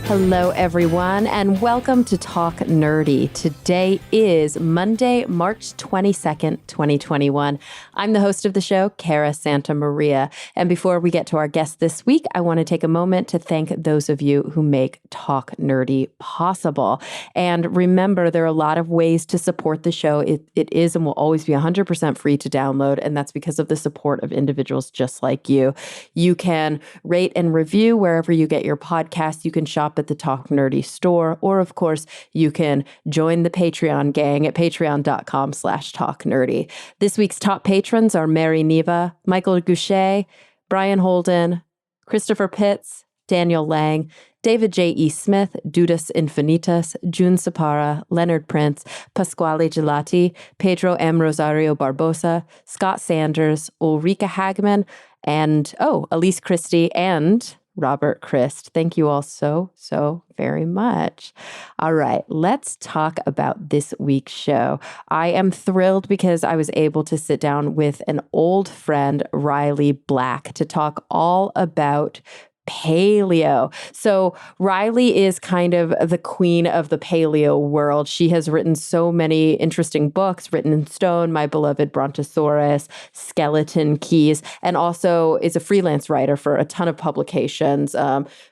Hello, everyone, and welcome to Talk Nerdy. Today is Monday, March 22nd, 2021. I'm the host of the show, Cara Santa Maria. And before we get to our guest this week, I want to take a moment to thank those of you who make Talk Nerdy possible. And remember, there are a lot of ways to support the show. It is and will always be 100% free to download, and that's because of the support of individuals just like you. You can rate and review wherever you get your podcasts. You can shop at the Talk Nerdy store, or of course, you can join the Patreon gang at patreon.com/talknerdy. This week's top patrons are Mary Neva, Michael Goucher, Brian Holden, Christopher Pitts, Daniel Lang, David J.E. Smith, Dudas Infinitas, June Sapara, Leonard Prince, Pasquale Gelati, Pedro M. Rosario Barbosa, Scott Sanders, Ulrika Hagman, and, Elise Christie and Robert Christ. Thank you all so very much. All right, let's talk about this week's show. I am thrilled because I was able to sit down with an old friend, Riley Black, to talk all about paleo. So Riley is kind of the queen of the paleo world. She has written so many interesting books, Written in Stone, My Beloved Brontosaurus, Skeleton Keys, and also is a freelance writer for a ton of publications,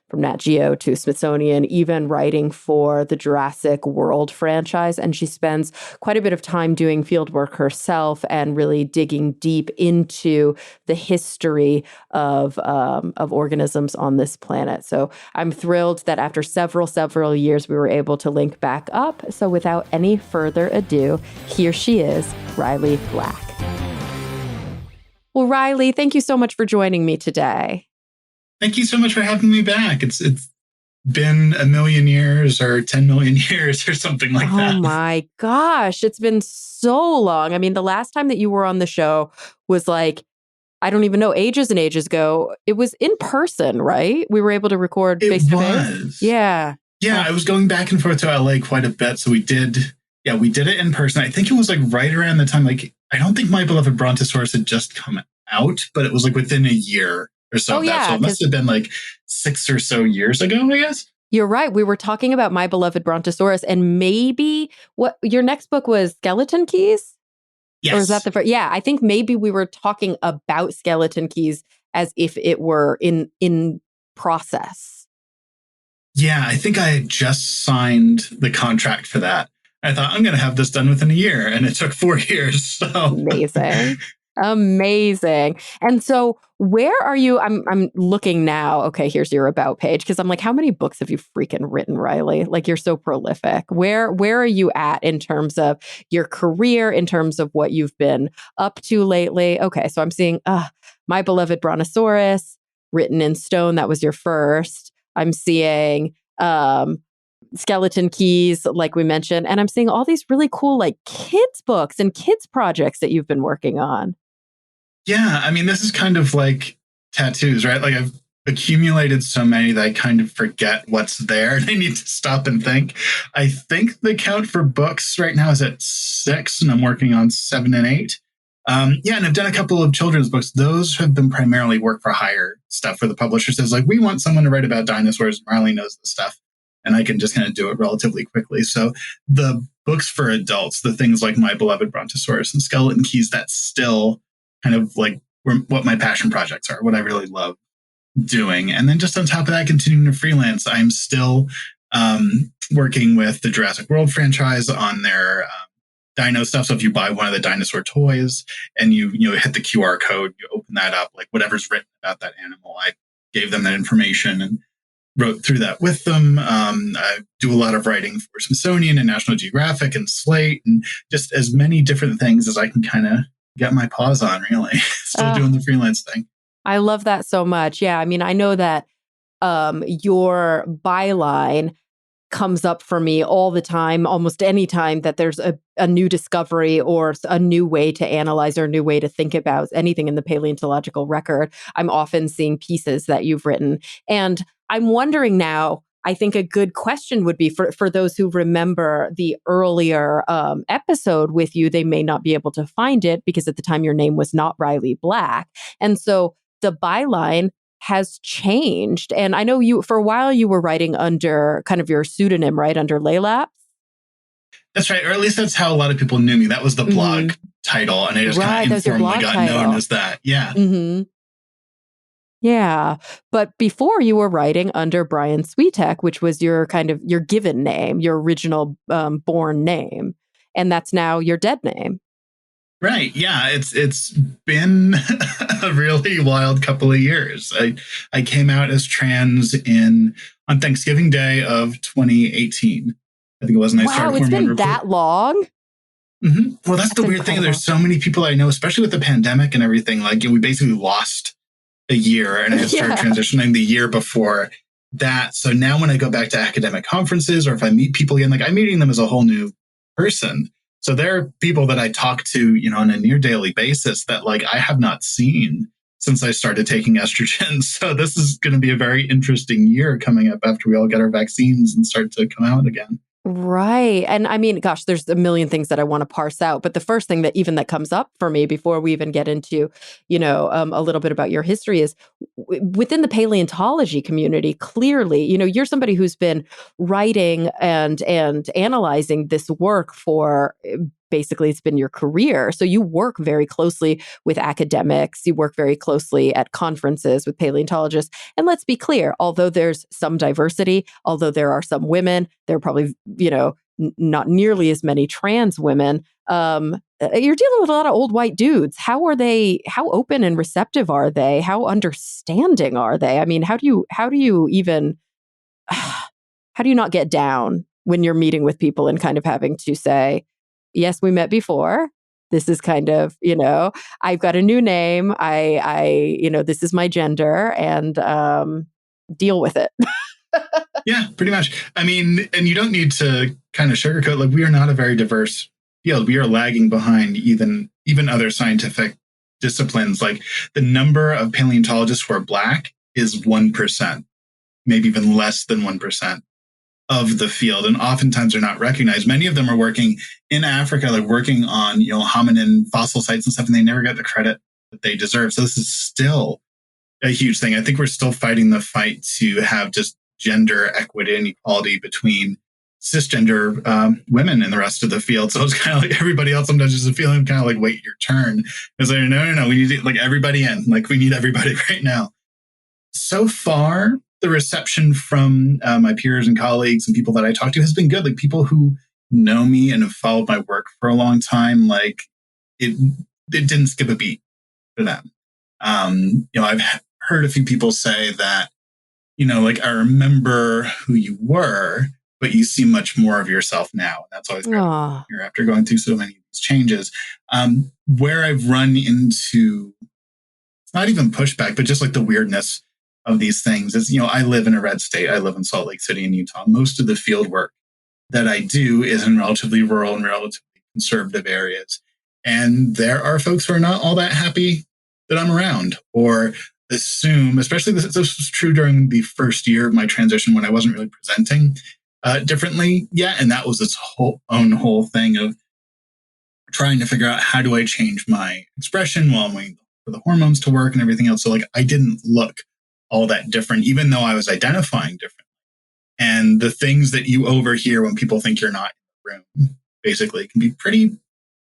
from Nat Geo to Smithsonian, even writing for the Jurassic World franchise. And she spends quite a bit of time doing field work herself and really digging deep into the history of organisms on this planet. So I'm thrilled that after several years, we were able to link back up. So without any further ado, here she is, Riley Black. Well, Riley, thank you so much for joining me today. Thank you so much for having me back. It's been 1 million years or 10 million years or something like that. Oh my gosh, it's been so long. I mean, the last time that you were on the show was like, I don't even know, ages and ages ago. It was in person, right? We were able to record face to face. Yeah. Yeah, I was going back and forth to LA quite a bit. So we did it in person. I think it was like right around the time, like, I don't think My Beloved Brontosaurus had just come out, but it was like within a year or so. Oh, yeah, so it must have been like 6 or so years ago, I guess. You're right. We were talking about My Beloved Brontosaurus, and maybe what your next book was, Skeleton Keys? Yes. Or is that the first? Yeah, I think maybe we were talking about Skeleton Keys as if it were in process. Yeah, I think I had just signed the contract for that. I thought, I'm going to have this done within a year, and it took 4 years. So Amazing. And so where are you? I'm looking now. Okay, here's your about page, because I'm like, how many books have you freaking written, Riley? Like, you're so prolific. Where are you at in terms of your career, in terms of what you've been up to lately? Okay, so I'm seeing My Beloved Brontosaurus, Written in Stone. That was your first. I'm seeing Skeleton Keys, like we mentioned, and I'm seeing all these really cool like kids books and kids projects that you've been working on. Yeah, I mean, this is kind of like tattoos, right? Like, I've accumulated so many that I kind of forget what's there. I need to stop and think. I think the count for books right now is at 6, and I'm working on 7 and 8. And I've done a couple of children's books. Those have been primarily work for hire stuff where the publisher says, like, we want someone to write about dinosaurs. Riley knows the stuff, and I can just kind of do it relatively quickly. So the books for adults, the things like My Beloved Brontosaurus and Skeleton Keys, that's still kind of like what my passion projects are, what I really love doing. And then just on top of that, continuing to freelance, I'm still working with the Jurassic World franchise on their dino stuff. So if you buy one of the dinosaur toys and you hit the QR code, you open that up, like whatever's written about that animal, I gave them that information and wrote through that with them. I do a lot of writing for Smithsonian and National Geographic and Slate, and just as many different things as I can kind of get my paws on, really. Still doing the freelance thing. I love that so much. Yeah, I mean, I know that your byline comes up for me all the time, almost any time that there's a new discovery or a new way to analyze or a new way to think about anything in the paleontological record. I'm often seeing pieces that you've written. And I'm wondering now, I think a good question would be for those who remember the earlier episode with you, they may not be able to find it because at the time your name was not Riley Black. And so the byline has changed. And I know you, for a while, you were writing under kind of your pseudonym, right? Under Laylap. That's right. Or at least that's how a lot of people knew me. That was the blog title. And I just kind of informally got known as that. Yeah. Mm-hmm. Yeah. But before you were writing under Brian Switek, which was your kind of your given name, your original born name. And that's now your dead name. Right. Yeah. It's been a really wild couple of years. I came out as trans on Thanksgiving Day of 2018. I think it was. And I started it's been that long? Mm-hmm. Well, that's the weird thing. There's so many people I know, especially with the pandemic and everything. Like, we basically lost a year, and I started transitioning the year before that. So now when I go back to academic conferences, or if I meet people again, like, I'm meeting them as a whole new person. So there are people that I talk to, on a near daily basis that, like, I have not seen since I started taking estrogen. So this is going to be a very interesting year coming up after we all get our vaccines and start to come out again. Right. And I mean, gosh, there's a million things that I want to parse out. But the first thing that comes up for me before we even get into, a little bit about your history is within the paleontology community, clearly, you're somebody who's been writing and analyzing this work for basically it's been your career. So you work very closely with academics, you work very closely at conferences with paleontologists. And let's be clear, although there's some diversity, although there are some women, there are probably, not nearly as many trans women. You're dealing with a lot of old white dudes. How open and receptive are they? How understanding are they? I mean, how do you even, how do you not get down when you're meeting with people and kind of having to say, yes, we met before. This is kind of, I've got a new name. This is my gender, and deal with it. Yeah, pretty much. I mean, and you don't need to kind of sugarcoat, like, we are not a very diverse field. We are lagging behind even other scientific disciplines. Like, the number of paleontologists who are Black is 1%, maybe even less than 1%. Of the field, and oftentimes they're not recognized. Many of them are working in Africa, like working on hominin fossil sites and stuff, and they never get the credit that they deserve. So this is still a huge thing. I think we're still fighting the fight to have just gender equity and equality between cisgender women in the rest of the field. So it's kind of like everybody else sometimes just a feeling kind of like, wait your turn. It's like, no, we need to, like, everybody in. Like, we need everybody right now. So far, the reception from my peers and colleagues and people that I talk to has been good. Like, people who know me and have followed my work for a long time, like, it didn't skip a beat for them. I've heard a few people say that, like, I remember who you were, but you see much more of yourself now. And that's always great to hear after going through so many of these changes. Where I've run into, it's not even pushback, but just like the weirdness of these things is, I live in a red state. I live in Salt Lake City in Utah. Most of the field work that I do is in relatively rural and relatively conservative areas. And there are folks who are not all that happy that I'm around, or assume, especially this was true during the first year of my transition when I wasn't really presenting differently yet. And that was its whole thing of trying to figure out, how do I change my expression while I'm waiting for the hormones to work and everything else. So, like, I didn't look all that different, even though I was identifying differently. And the things that you overhear when people think you're not in the room, basically, can be pretty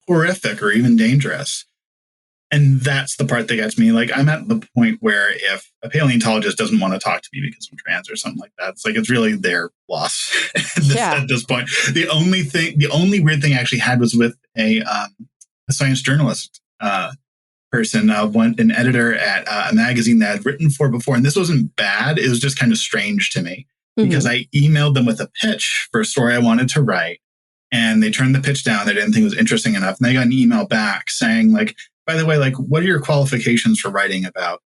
horrific or even dangerous. And that's the part that gets me. Like, I'm at the point where if a paleontologist doesn't want to talk to me because I'm trans or something like that, it's like, it's really their loss at this point. The only weird thing I actually had was with a science journalist person, an editor at a magazine that I'd written for before. And this wasn't bad. It was just kind of strange to me because I emailed them with a pitch for a story I wanted to write. And they turned the pitch down. They didn't think it was interesting enough. And they got an email back saying, like, by the way, like, what are your qualifications for writing about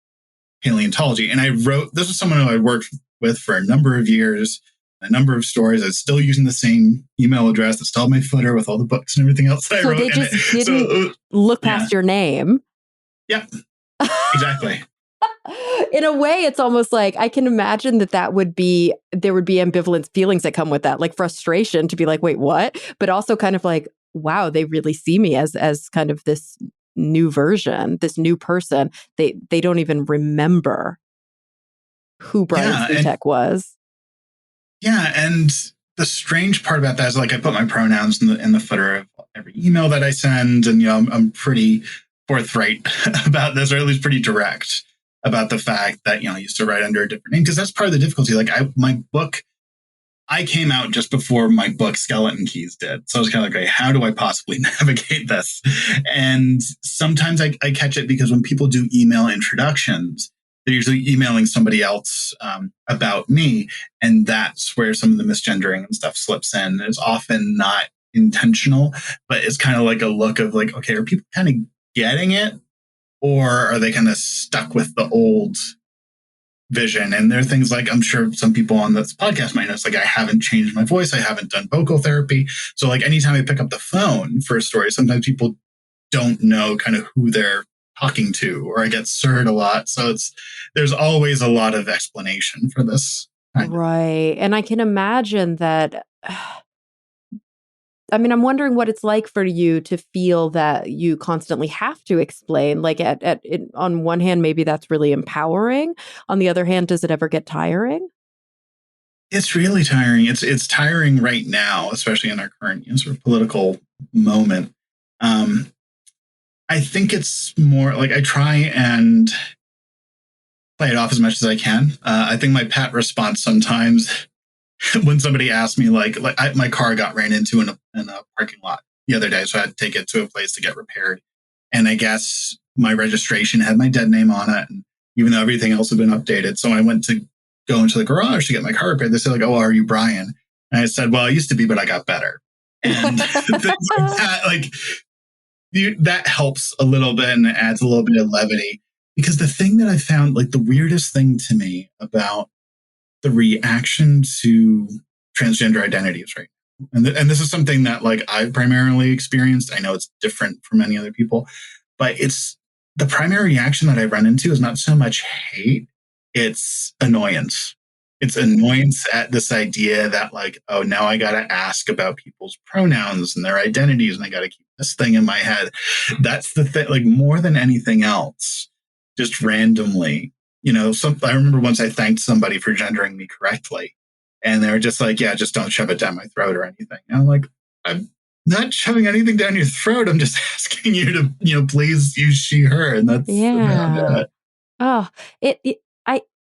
paleontology? And I wrote, this was someone who I worked with for a number of years, a number of stories. I was still using the same email address that still had my footer with all the books and everything else that I wrote. So they just didn't look past your name. Yeah, exactly. In a way, it's almost like I can imagine there would be ambivalent feelings that come with that, like frustration to be like, wait, what? But also kind of like, wow, they really see me as kind of this new version, this new person. They don't even remember who Brian Svitek was. Yeah, and the strange part about that is like I put my pronouns in the footer of every email that I send, and I'm pretty forthright about this, or at least pretty direct about the fact that I used to write under a different name, because that's part of the difficulty. Like my book, I came out just before my book Skeleton Keys did, so I was kind of like, okay, how do I possibly navigate this? And sometimes I catch it because when people do email introductions, they're usually emailing somebody else about me. And that's where some of the misgendering and stuff slips in. It's often not intentional, but it's kind of like a look of like, okay, are people kind of getting it? Or are they kind of stuck with the old vision? And there are things like, I'm sure some people on this podcast might know, it's like, I haven't changed my voice. I haven't done vocal therapy. So like anytime I pick up the phone for a story, sometimes people don't know kind of who they're talking to, or I get sirred a lot. So there's always a lot of explanation for this. Right. And I can imagine that. I mean, I'm wondering what it's like for you to feel that you constantly have to explain. Like on one hand, maybe that's really empowering. On the other hand, does it ever get tiring? It's really tiring. It's tiring right now, especially in our current sort of political moment. I think it's more like I try and play it off as much as I can. I think my pat response sometimes when somebody asks me my car got ran into in a parking lot the other day, so I had to take it to a place to get repaired. And I guess my registration had my dead name on it, and even though everything else had been updated. So I went to go into the garage to get my car repaired. They said like, "Oh, are you Brian?" And I said, "Well, I used to be, but I got better." And things like that, that helps a little bit and adds a little bit of levity. Because the thing that I found, like the weirdest thing to me about the reaction to transgender identities right now, and this is something that like I've primarily experienced. I know it's different for many other people, but it's the primary reaction that I run into is not so much hate, it's annoyance. It's annoyance at this idea that like, oh, now I got to ask about people's pronouns and their identities, and I got to keep this thing in my head. That's the thing, like more than anything else, just randomly. I remember once I thanked somebody for gendering me correctly, and they were just like, yeah, just don't shove it down my throat or anything. And I'm like, I'm not shoving anything down your throat. I'm just asking you to, please use she, her. And that's about it. Oh,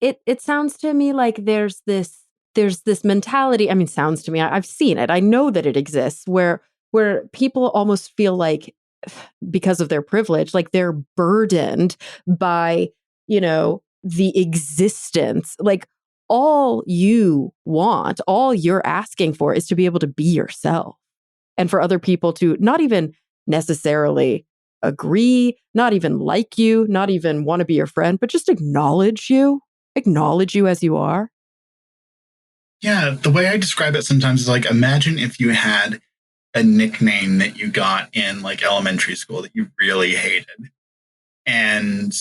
it sounds to me like there's this mentality. I mean, sounds to me, I've seen it. I know that it exists where people almost feel like because of their privilege, like they're burdened by, the existence. Like all you want, all you're asking for is to be able to be yourself, and for other people to not even necessarily agree, not even like you, not even want to be your friend, but just acknowledge you as you are. Yeah, the way I describe it sometimes is like, imagine if you had a nickname that you got in like elementary school that you really hated. And,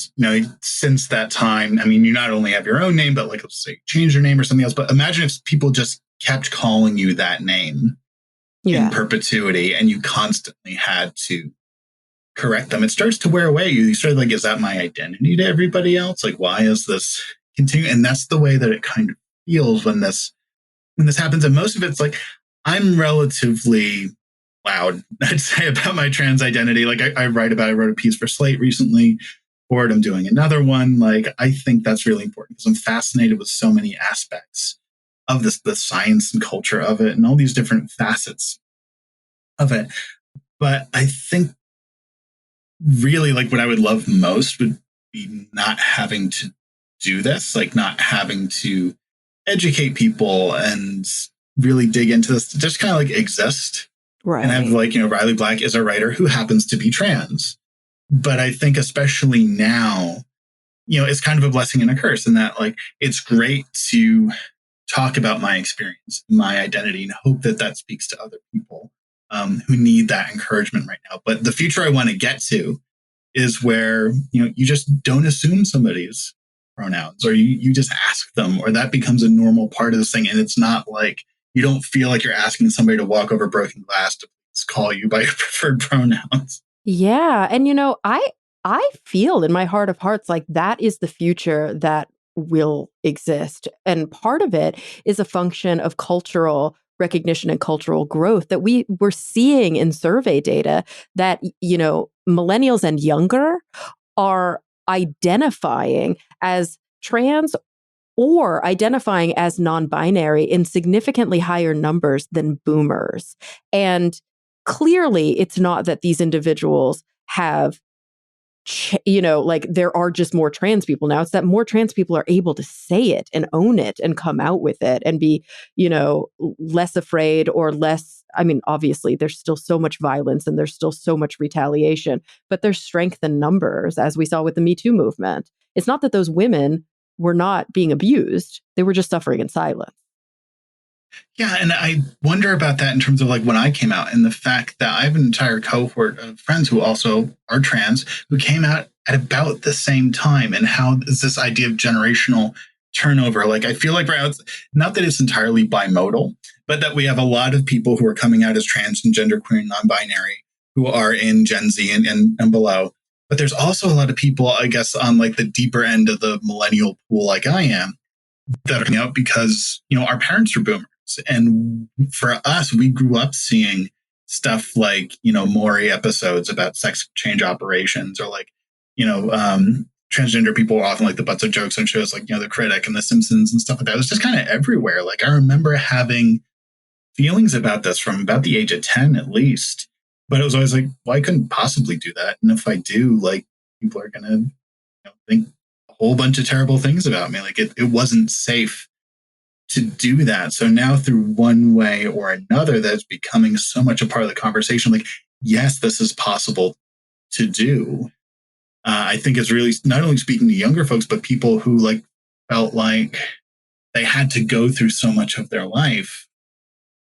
since that time, I mean, you not only have your own name, but like, let's say change your name or something else. But imagine if people just kept calling you that name in perpetuity, and you constantly had to correct them. It starts to wear away. You start like, is that my identity to everybody else? Like, why is this continue? And that's the way that it kind of feels when this happens. And most of it's like, I'm relatively loud, I'd say, about my trans identity. Like I wrote a piece for Slate recently for it. I'm doing another one. Like, I think that's really important because I'm fascinated with so many aspects of this, the science and culture of it and all these different facets of it. But I think really like what I would love most would be not having to do this, like not having to educate people and really dig into this, just kind of like exist. Right. And have like, Riley Black is a writer who happens to be trans. But I think especially now, it's kind of a blessing and a curse in that like, it's great to talk about my experience, my identity, and hope that speaks to other people who need that encouragement right now. But the future I want to get to is where, you just don't assume somebody's pronouns, or you just ask them, or that becomes a normal part of this thing. And it's not like, you don't feel like you're asking somebody to walk over broken glass to call you by your preferred pronouns. Yeah. And, I feel in my heart of hearts like that is the future that will exist. And part of it is a function of cultural recognition and cultural growth that we're seeing in survey data that, millennials and younger are identifying as trans or identifying as non-binary in significantly higher numbers than boomers. And clearly, it's not that these individuals have like there are just more trans people now. It's that more trans people are able to say it and own it and come out with it and be, less afraid or less. I mean, obviously, there's still so much violence and there's still so much retaliation, but there's strength in numbers, as we saw with the Me Too movement. It's not that those women were not being abused, they were just suffering in silence. Yeah, and I wonder about that in terms of like when I came out and the fact that I have an entire cohort of friends who also are trans who came out at about the same time. And how is this idea of generational turnover? Like, I feel like right now, it's not that it's entirely bimodal, but that we have a lot of people who are coming out as trans and genderqueer and non-binary who are in Gen Z and below. But there's also a lot of people, I guess, on like the deeper end of the millennial pool, like I am, that are coming out because, our parents are boomers. And for us, we grew up seeing stuff like, Maury episodes about sex change operations, or like, transgender people were often like the butts of jokes on shows like, The Critic and The Simpsons and stuff like that. It was just kind of everywhere. Like, I remember having feelings about this from about the age of 10, at least. But it was always like, well, I couldn't possibly do that. And if I do, like, people are going to think a whole bunch of terrible things about me. Like, it wasn't safe to do that. So now, through one way or another, that's becoming so much a part of the conversation. Like, yes, this is possible to do. I think it's really not only speaking to younger folks, but people who like felt like they had to go through so much of their life.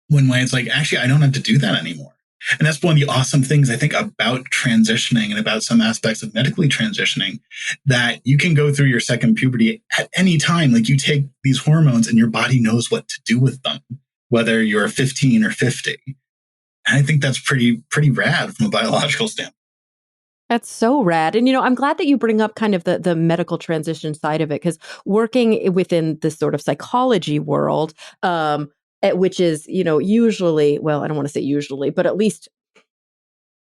One way it's like, actually, I don't have to do that anymore. And that's one of the awesome things I think about transitioning and about some aspects of medically transitioning, that you can go through your second puberty at any time. Like, you take these hormones and your body knows what to do with them, whether you're 15 or 50. And I think that's pretty rad from a biological standpoint. That's so rad. And, I'm glad that you bring up kind of the medical transition side of it, because working within this sort of psychology world, which is, usually, well, I don't want to say usually, but at least,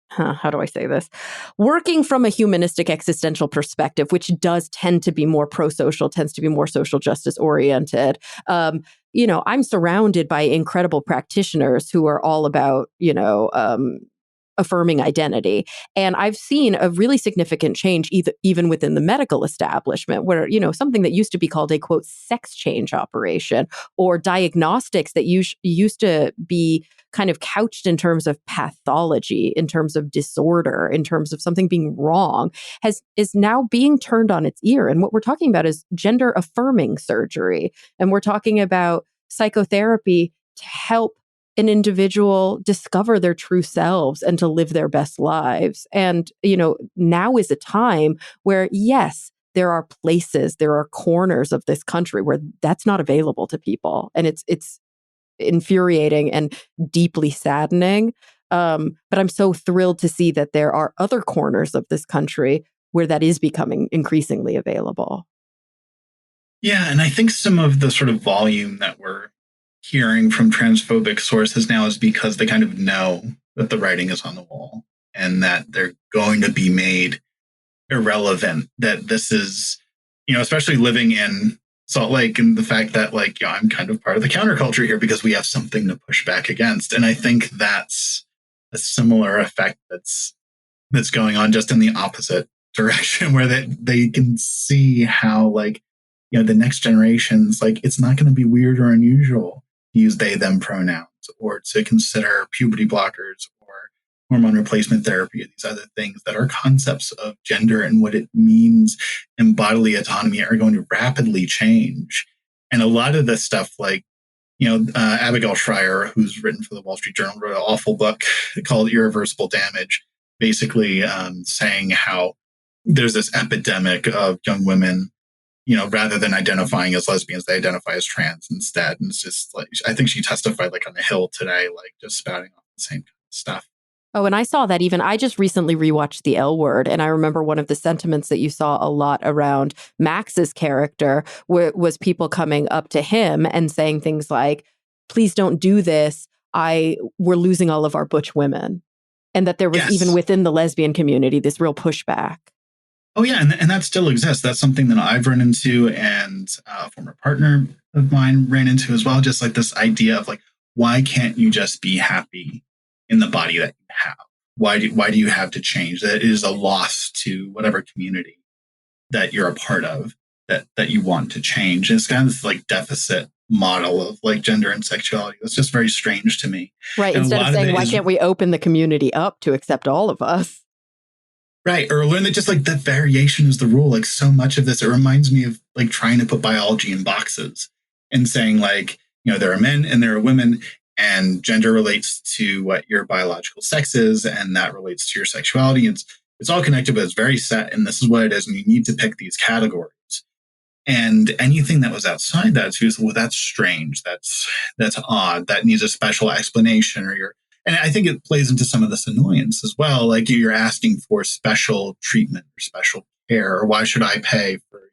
how do I say this? Working from a humanistic existential perspective, which does tend to be more pro-social, tends to be more social justice oriented. I'm surrounded by incredible practitioners who are all about, affirming identity. And I've seen a really significant change even within the medical establishment, where, something that used to be called a, quote, sex change operation, or diagnostics that used to be kind of couched in terms of pathology, in terms of disorder, in terms of something being wrong, is now being turned on its ear. And what we're talking about is gender affirming surgery. And we're talking about psychotherapy to help an individual discover their true selves and to live their best lives. And, now is a time where, yes, there are places, there are corners of this country where that's not available to people. And it's infuriating and deeply saddening. But I'm so thrilled to see that there are other corners of this country where that is becoming increasingly available. Yeah. And I think some of the sort of volume that we're hearing from transphobic sources now is because they kind of know that the writing is on the wall and that they're going to be made irrelevant. That this is, especially living in Salt Lake, and the fact that like, I'm kind of part of the counterculture here because we have something to push back against. And I think that's a similar effect that's going on, just in the opposite direction, where they can see how like, the next generations, like, it's not going to be weird or unusual to use they, them pronouns, or to consider puberty blockers or hormone replacement therapy, these other things that are concepts of gender and what it means in bodily autonomy are going to rapidly change. And a lot of this stuff, like, Abigail Schreier, who's written for the Wall Street Journal, wrote an awful book called Irreversible Damage, basically saying how there's this epidemic of young women, rather than identifying as lesbians, they identify as trans instead. And it's just like, I think she testified like on the Hill today, like just spouting off the same kind of stuff. Oh, and I saw that I just recently rewatched The L Word, and I remember one of the sentiments that you saw a lot around Max's character was people coming up to him and saying things like, please don't do this. We're losing all of our butch women. And that there was even within the lesbian community, this real pushback. Oh, yeah. And that still exists. That's something that I've run into, and a former partner of mine ran into as well. Just like this idea of like, why can't you just be happy in the body that you have? Why do you have to change? That is a loss to whatever community that you're a part of that you want to change. And it's kind of this like deficit model of like gender and sexuality. That's just very strange to me. Right. And instead of saying, why can't we open the community up to accept all of us? Right. Or learn that just like that variation is the rule. Like so much of this, it reminds me of like trying to put biology in boxes and saying like, there are men and there are women, and gender relates to what your biological sex is, and that relates to your sexuality. It's all connected, but it's very set, and this is what it is, and you need to pick these categories. And anything that was outside that, well, that's strange. That's odd. That needs a special explanation, and I think it plays into some of this annoyance as well. Like you're asking for special treatment or special care, or why should I pay for,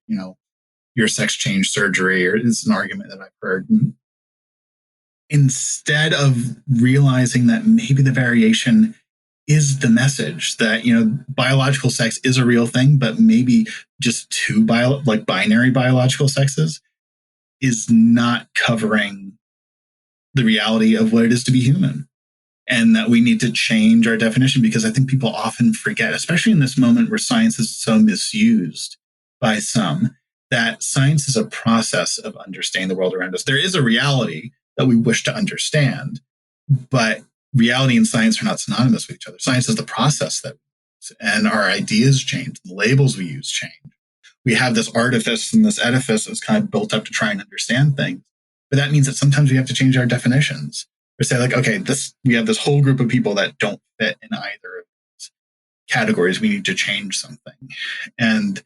your sex change surgery? Or it's an argument that I've heard. And instead of realizing that maybe the variation is the message that, biological sex is a real thing, but maybe just two binary biological sexes is not covering the reality of what it is to be human. And that we need to change our definition, because I think people often forget, especially in this moment where science is so misused by some, that science is a process of understanding the world around us. There is a reality that we wish to understand, but reality and science are not synonymous with each other. Science is the process that we use, and our ideas change, the labels we use change. We have this artifice and this edifice that's kind of built up to try and understand things, but that means that sometimes we have to change our definitions. Or say like, okay, we have this whole group of people that don't fit in either of these categories. We need to change something. And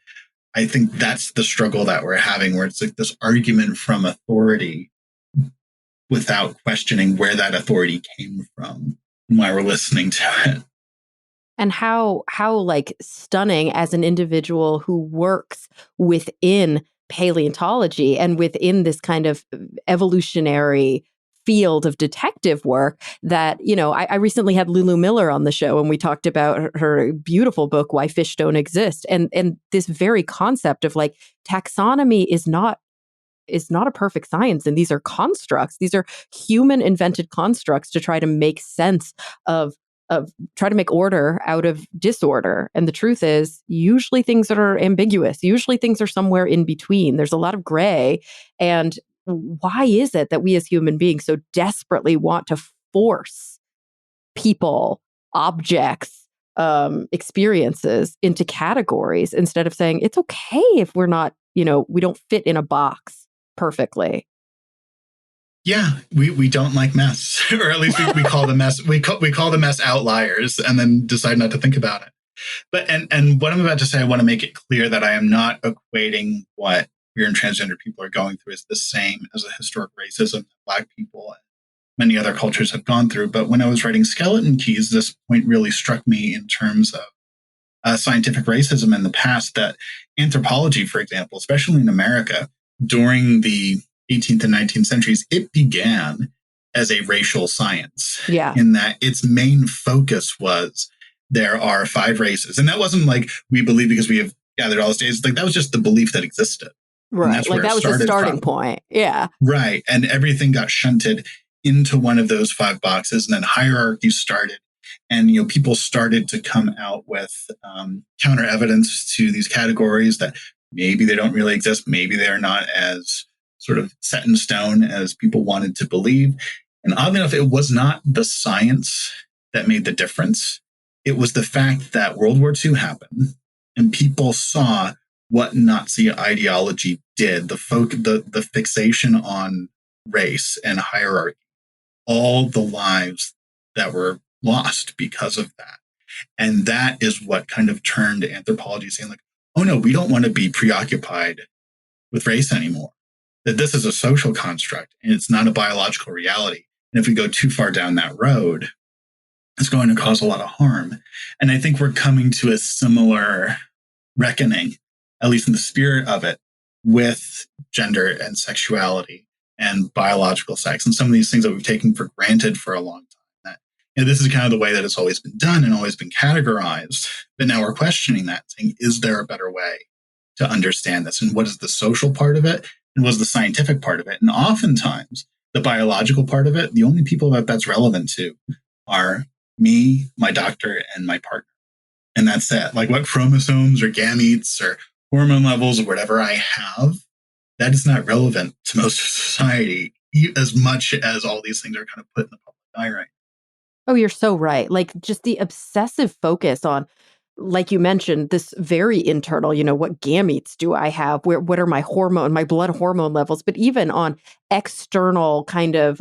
I think that's the struggle that we're having, where it's like this argument from authority without questioning where that authority came from and why we're listening to it. And how like stunning as an individual who works within paleontology and within this kind of evolutionary field of detective work that, I recently had Lulu Miller on the show, and we talked about her beautiful book, Why Fish Don't Exist. And this very concept of like taxonomy is not a perfect science. And these are constructs. These are human invented constructs to try to make sense of try to make order out of disorder. And the truth is, usually things that are ambiguous, usually things are somewhere in between. There's a lot of gray. And why is it that we as human beings so desperately want to force people, objects, experiences into categories instead of saying it's okay if we're not, we don't fit in a box perfectly? Yeah, we don't like mess, or at least we call the mess we call the mess outliers, and then decide not to think about it. But and what I'm about to say, I want to make it clear that I am not equating what queer and transgender people are going through as the same as a historic racism that Black people and many other cultures have gone through. But when I was writing Skeleton Keys, this point really struck me in terms of scientific racism in the past, that anthropology, for example, especially in America, during the 18th and 19th centuries, it began as a racial science. Yeah. In that its main focus was there are 5 races. And that wasn't like we believe because we have gathered all this data. Like that was just the belief that existed. Right. Like that was the starting point. Yeah. Right. And everything got shunted into one of those 5 boxes, and then hierarchies started. And, people started to come out with counter evidence to these categories that maybe they don't really exist. Maybe they're not as sort of set in stone as people wanted to believe. And oddly enough, it was not the science that made the difference. It was the fact that World War II happened and people saw what Nazi ideology did, the fixation on race and hierarchy, all the lives that were lost because of that. And that is what kind of turned anthropology, saying like, oh no, we don't want to be preoccupied with race anymore. That this is a social construct and it's not a biological reality. And if we go too far down that road, is going to cause a lot of harm. And I think we're coming to a similar reckoning, at least in the spirit of it, with gender and sexuality and biological sex and some of these things that we've taken for granted for a long time. That, this is kind of the way that it's always been done and always been categorized. But now we're questioning that, saying, is there a better way to understand this? And what is the social part of it? And what is the scientific part of it? And oftentimes, the biological part of it, the only people that that's relevant to are me, my doctor, and my partner. And that's it. Like what chromosomes or gametes or hormone levels or whatever I have, that is not relevant to most of society as much as all these things are kind of put in the public eye right now. Oh, you're so right. Like just the obsessive focus on, like you mentioned, this very internal, what gametes do I have? What are my blood hormone levels? But even on external kind of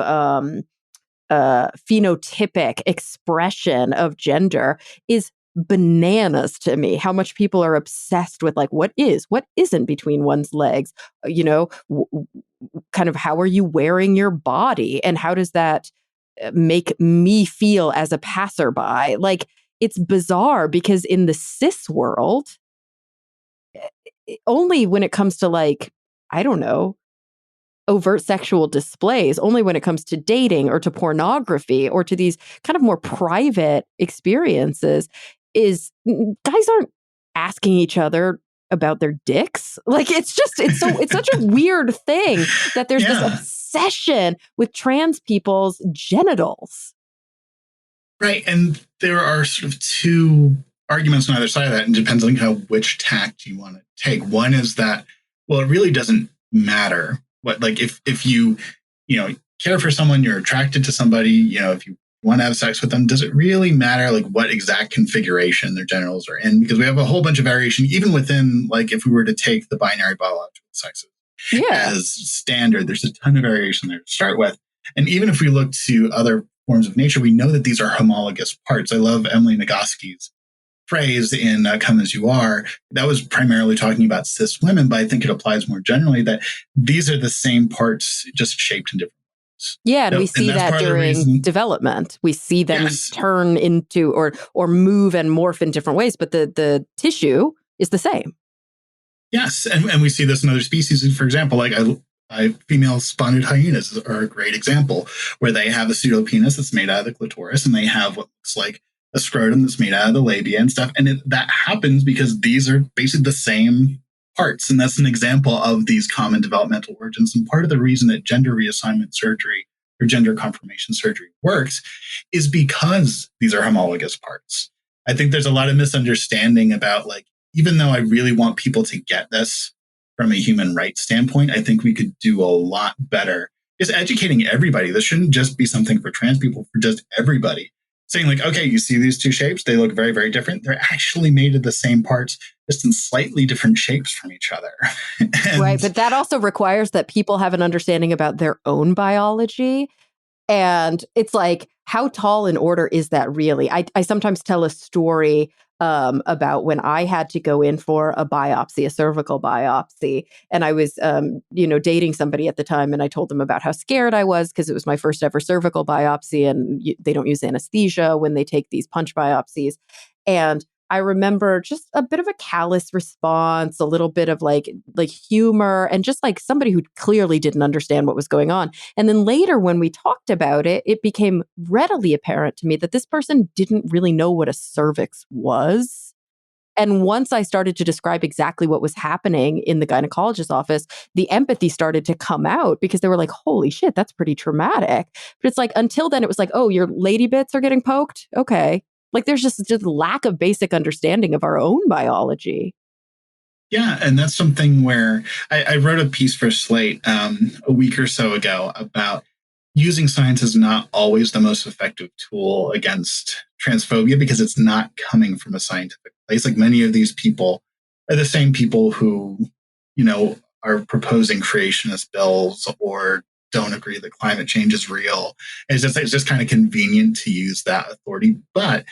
phenotypic expression of gender is bananas to me. How much people are obsessed with like what isn't between one's legs, kind of how are you wearing your body and how does that make me feel as a passerby? Like it's bizarre because in the cis world, only when it comes to like, I don't know, overt sexual displays, only when it comes to dating or to pornography or to these kind of more private experiences is guys aren't asking each other about their dicks. Like it's such a weird thing that there's this obsession with trans people's genitals. Right. And there are sort of two arguments on either side of that, and it depends on which tact you want to take. One is that, well, it really doesn't matter what, like if you care for someone, you're attracted to somebody, if you want to have sex with them, does it really matter like what exact configuration their genitals are in? Because we have a whole bunch of variation, even within, like if we were to take the binary biological sexes as standard, there's a ton of variation there to start with. And even if we look to other forms of nature, we know that these are homologous parts. I love Emily Nagoski's phrase in Come As You Are. That was primarily talking about cis women, but I think it applies more generally that these are the same parts, just shaped in different ways. Yeah, and we see that during development. We see them turn into or move and morph in different ways, but the tissue is the same. Yes, and we see this in other species. For example, like female spotted hyenas are a great example, where they have a pseudopenis that's made out of the clitoris, and they have what looks like a scrotum that's made out of the labia and stuff. And that happens because these are basically the same parts. And that's an example of these common developmental origins. And part of the reason that gender reassignment surgery or gender confirmation surgery works is because these are homologous parts. I think there's a lot of misunderstanding about, like, even though I really want people to get this from a human rights standpoint, I think we could do a lot better just educating everybody. This shouldn't just be something for trans people, for just everybody. Saying like, okay, you see these two shapes, they look very, very different. They're actually made of the same parts, just in slightly different shapes from each other. Right, but that also requires that people have an understanding about their own biology. And it's like, how tall in order is that really? I sometimes tell a story about when I had to go in for a biopsy, a cervical biopsy. And I was, dating somebody at the time. And I told them about how scared I was because it was my first ever cervical biopsy. And they don't use anesthesia when they take these punch biopsies. And I remember just a bit of a callous response, a little bit of like humor, and just like somebody who clearly didn't understand what was going on. And then later when we talked about it, it became readily apparent to me that this person didn't really know what a cervix was. And once I started to describe exactly what was happening in the gynecologist's office, the empathy started to come out because they were like, holy shit, that's pretty traumatic. But it's like, until then, it was like, oh, your lady bits are getting poked? Okay. Like there's just lack of basic understanding of our own biology. Yeah, and that's something where I wrote a piece for Slate a week or so ago about using science is not always the most effective tool against transphobia because it's not coming from a scientific place. Like many of these people are the same people who, are proposing creationist bills or don't agree that climate change is real. It's just kind of convenient to use that authority. But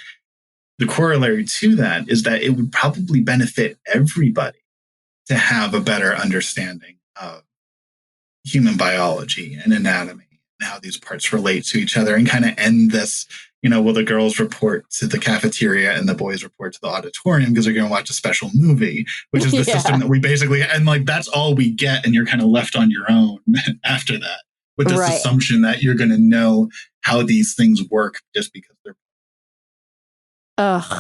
the corollary to that is that it would probably benefit everybody to have a better understanding of human biology and anatomy and how these parts relate to each other, and kind of end this will the girls report to the cafeteria and the boys report to the auditorium because they're going to watch a special movie, which is the system that we basically, and like, that's all we get. And you're kind of left on your own after that with this assumption that you're going to know how these things work just because they're.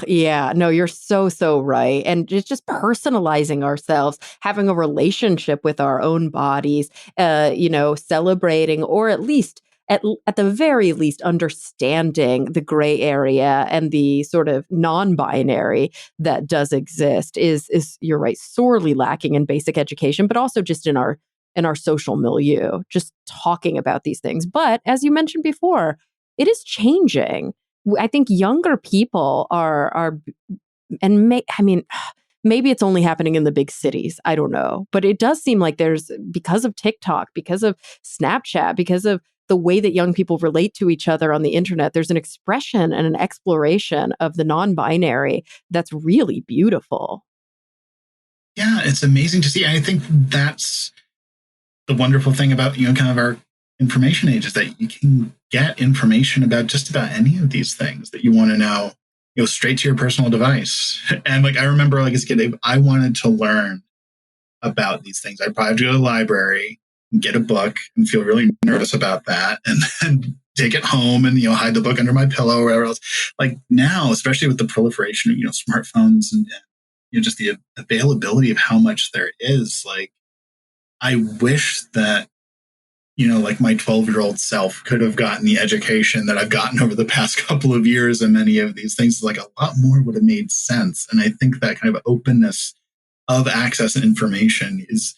Yeah, no, you're so right. And just personalizing ourselves, having a relationship with our own bodies, celebrating, or at least at the very least understanding the gray area and the sort of non-binary that does exist is you're right, sorely lacking in basic education, but also just in our social milieu, just talking about these things. But as you mentioned before, it is changing. I think younger people are, and maybe it's only happening in the big cities. I don't know. But it does seem like because of TikTok, because of Snapchat, because of the way that young people relate to each other on the internet, there's an expression and an exploration of the non-binary that's really beautiful. Yeah, it's amazing to see. I think that's the wonderful thing about, kind of our information age, is that you can get information about just about any of these things that you want to know, straight to your personal device. And like, I remember like as a kid, if I wanted to learn about these things, I'd probably have to go to the library and get a book and feel really nervous about that. And then take it home and, hide the book under my pillow or whatever else. Like now, especially with the proliferation of, smartphones and just the availability of how much there is, like, I wish that, like my 12-year-old self could have gotten the education that I've gotten over the past couple of years, and many of these things, like a lot more would have made sense. And I think that kind of openness of access and information is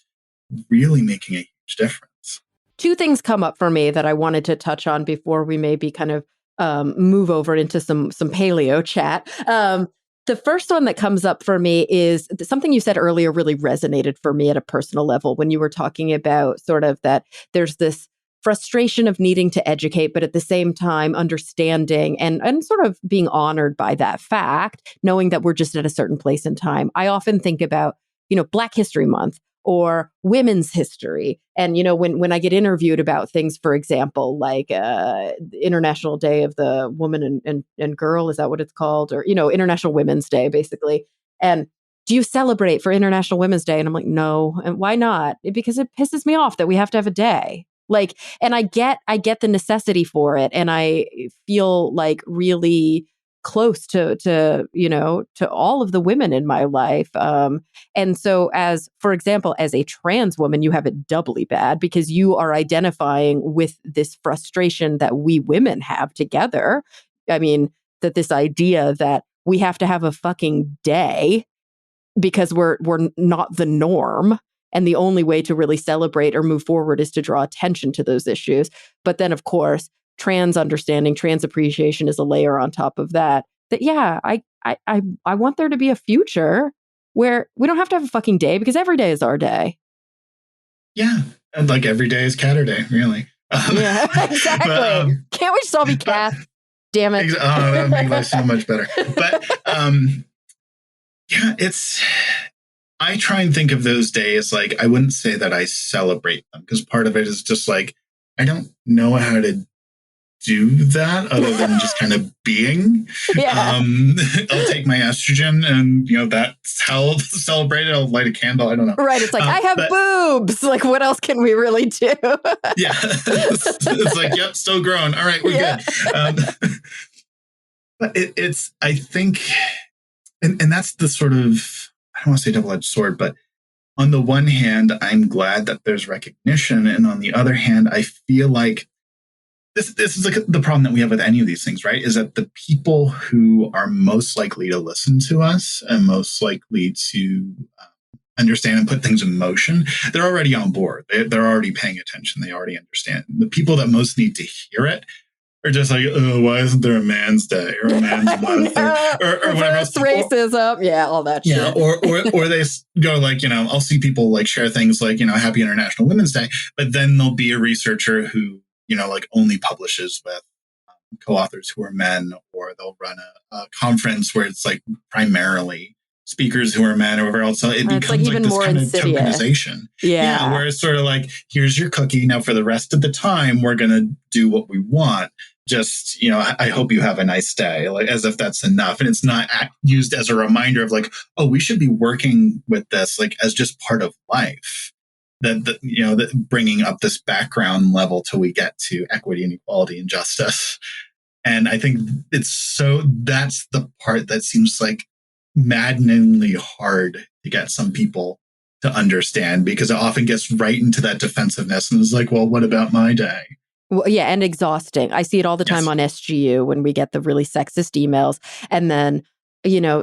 really making a huge difference. Two things come up for me that I wanted to touch on before we maybe kind of move over into some paleo chat. The first one that comes up for me is something you said earlier really resonated for me at a personal level when you were talking about sort of that there's this frustration of needing to educate, but at the same time understanding and sort of being honored by that fact, knowing that we're just at a certain place in time. I often think about, Black History Month or women's history. And, when I get interviewed about things, for example, like International Day of the Woman and Girl, is that what it's called? Or, International Women's Day, basically. And do you celebrate for International Women's Day? And I'm like, no. And why not? Because it pisses me off that we have to have a day. Like, and I get the necessity for it. And I feel like really close to all of the women in my life. And so for example, as a trans woman, you have it doubly bad because you are identifying with this frustration that we women have together. I mean, that this idea that we have to have a fucking day because we're not the norm. And the only way to really celebrate or move forward is to draw attention to those issues. But then, of course, trans understanding, trans appreciation is a layer on top of that. Yeah, I want there to be a future where we don't have to have a fucking day because every day is our day. Yeah, and like every day is Catter Day, really. Yeah, exactly. Can't we just all be cats? Damn it! That would make life so much better. But yeah, I try and think of those days like I wouldn't say that I celebrate them because part of it is just like I don't know how to do that other than just kind of being. Yeah. I'll take my estrogen and that's how I'll celebrate it. I'll light a candle. I don't know. Right. It's like I have boobs. Like what else can we really do? Yeah. It's like, yep, still growing. All right, we're good. But it's I think and that's the sort of, I don't want to say double-edged sword, but on the one hand, I'm glad that there's recognition. And on the other hand, I feel like this is like the problem that we have with any of these things, right? Is that the people who are most likely to listen to us and most likely to understand and put things in motion, they're already on board. They're already paying attention. They already understand. The people that most need to hear it are just like, oh, why isn't there a man's day or a man's month or whatever else? Racism, yeah, all that shit. Yeah, or they go like, I'll see people like share things like, Happy International Women's Day, but then there'll be a researcher who, like only publishes with co-authors who are men, or they'll run a conference where it's like primarily speakers who are men or whatever else. So it becomes like this kind of tokenization. Yeah, where it's sort of like, here's your cookie. Now for the rest of the time, we're going to do what we want. just, I hope you have a nice day, like as if that's enough. And it's not used as a reminder of like, oh, we should be working with this like as just part of life. That bringing up this background level till we get to equity and equality and justice. And I think that's the part that seems like maddeningly hard to get some people to understand, because it often gets right into that defensiveness and it's like, well, what about my day? Well, yeah, and exhausting. I see it all the time Yes. on SGU when we get the really sexist emails. And then,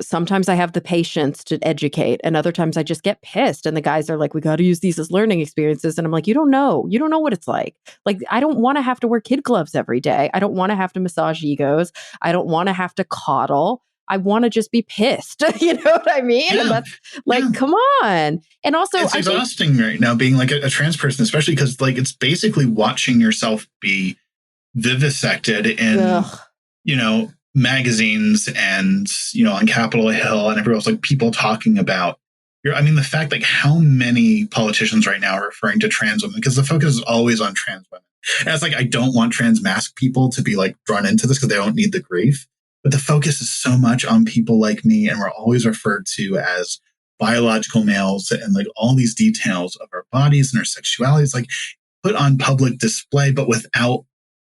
sometimes I have the patience to educate, and other times I just get pissed. And the guys are like, we got to use these as learning experiences. And I'm like, you don't know. You don't know what it's like. Like, I don't want to have to wear kid gloves every day. I don't want to have to massage egos. I don't want to have to coddle. I want to just be pissed. You know what I mean? Yeah. And that's like, come on. And also, it's exhausting right now being like a trans person, especially because like it's basically watching yourself be vivisected in, magazines and, on Capitol Hill and everywhere else, like people talking about the fact like how many politicians right now are referring to trans women, because the focus is always on trans women. And it's like, I don't want trans masc people to be like drawn into this because they don't need the grief. But the focus is so much on people like me, and we're always referred to as biological males, and like all these details of our bodies and our sexualities, like put on public display, but without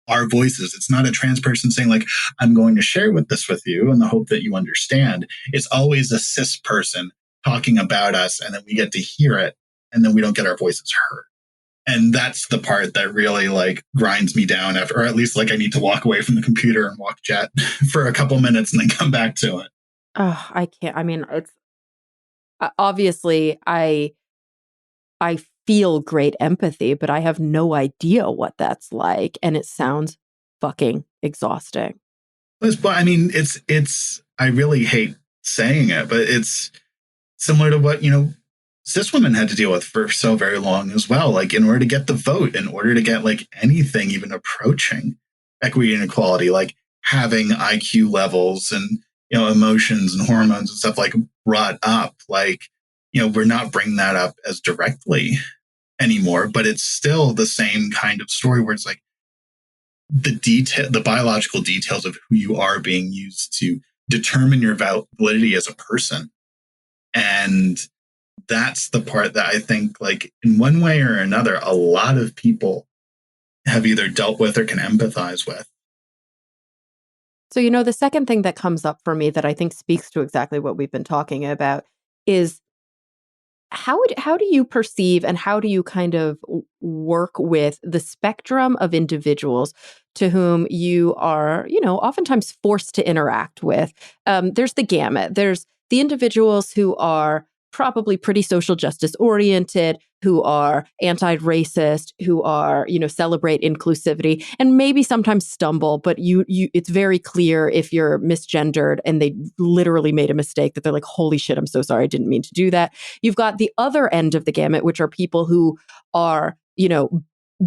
our voices. It's not a trans person saying like, I'm going to share this with you in the hope that you understand. It's always a cis person talking about us, and then we get to hear it, and then we don't get our voices heard. And that's the part that really like grinds me down or at least like I need to walk away from the computer and walk jet for a couple minutes and then come back to it. Oh, I can't. I mean, it's obviously I feel great empathy, but I have no idea what that's like. And it sounds fucking exhausting. But I mean, I really hate saying it, but it's similar to what, cis women had to deal with for so very long as well. Like in order to get the vote, in order to get like anything even approaching equity and equality, like having IQ levels and, emotions and hormones and stuff like brought up, like, we're not bringing that up as directly anymore, but it's still the same kind of story where it's like the biological details of who you are being used to determine your validity as a person. And that's the part that I think, like, in one way or another, a lot of people have either dealt with or can empathize with. So, the second thing that comes up for me that I think speaks to exactly what we've been talking about is how do you perceive and how do you kind of work with the spectrum of individuals to whom you are, oftentimes forced to interact with? There's the gamut. There's the individuals who are probably pretty social justice oriented, who are anti-racist, who are, celebrate inclusivity and maybe sometimes stumble, but it's very clear if you're misgendered and they literally made a mistake that they're like, holy shit, I'm so sorry, I didn't mean to do that. You've got the other end of the gamut, which are people who are,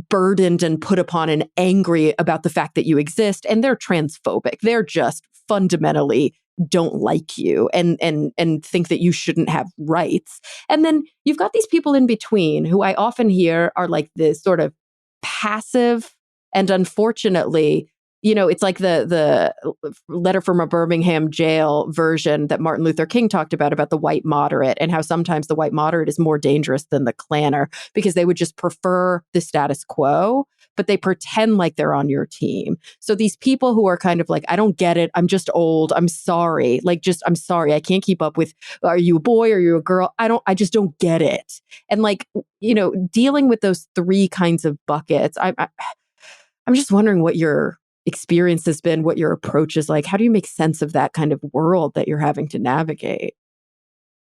burdened and put upon and angry about the fact that you exist, and they're transphobic. They're just fundamentally don't like you and think that you shouldn't have rights. And then you've got these people in between who I often hear are like this sort of passive, and unfortunately, it's like the letter from a Birmingham jail version that Martin Luther King talked about the white moderate, and how sometimes the white moderate is more dangerous than the clanner because they would just prefer the status quo, but they pretend like they're on your team. So these people who are kind of like, I don't get it. I'm just old. I'm sorry. I'm sorry. I can't keep up with, are you a boy? Are you a girl? I just don't get it. And like, dealing with those three kinds of buckets, I'm just wondering what your experience has been, what your approach is like. How do you make sense of that kind of world that you're having to navigate?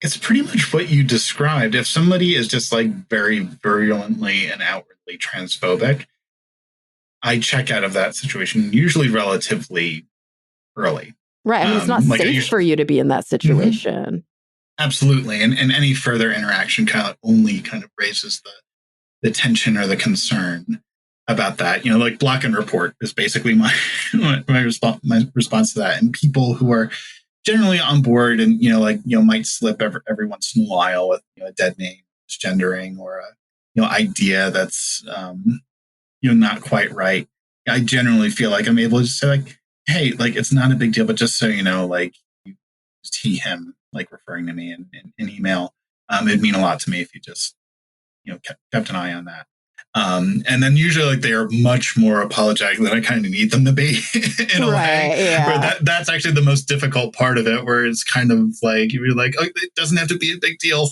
It's pretty much what you described. If somebody is just like very virulently and outwardly transphobic, I check out of that situation usually relatively early. Right. I mean, it's not like safe for you to be in that situation. Mm-hmm. Absolutely. And any further interaction kind of only kind of raises the tension or the concern about that. Like block and report is basically my response to that. And people who are generally on board and, might slip every once in a while with, a dead name, gendering, or a, idea that's, not quite right. I generally feel like I'm able to just say like, hey, like it's not a big deal, but just so you know, like you used he, him, like referring to me in email. It'd mean a lot to me if you just, kept an eye on that. And then usually like they are much more apologetic than I kind of need them to be in a way. Yeah. Where that's actually the most difficult part of it, where it's kind of like you're like, oh, it doesn't have to be a big deal.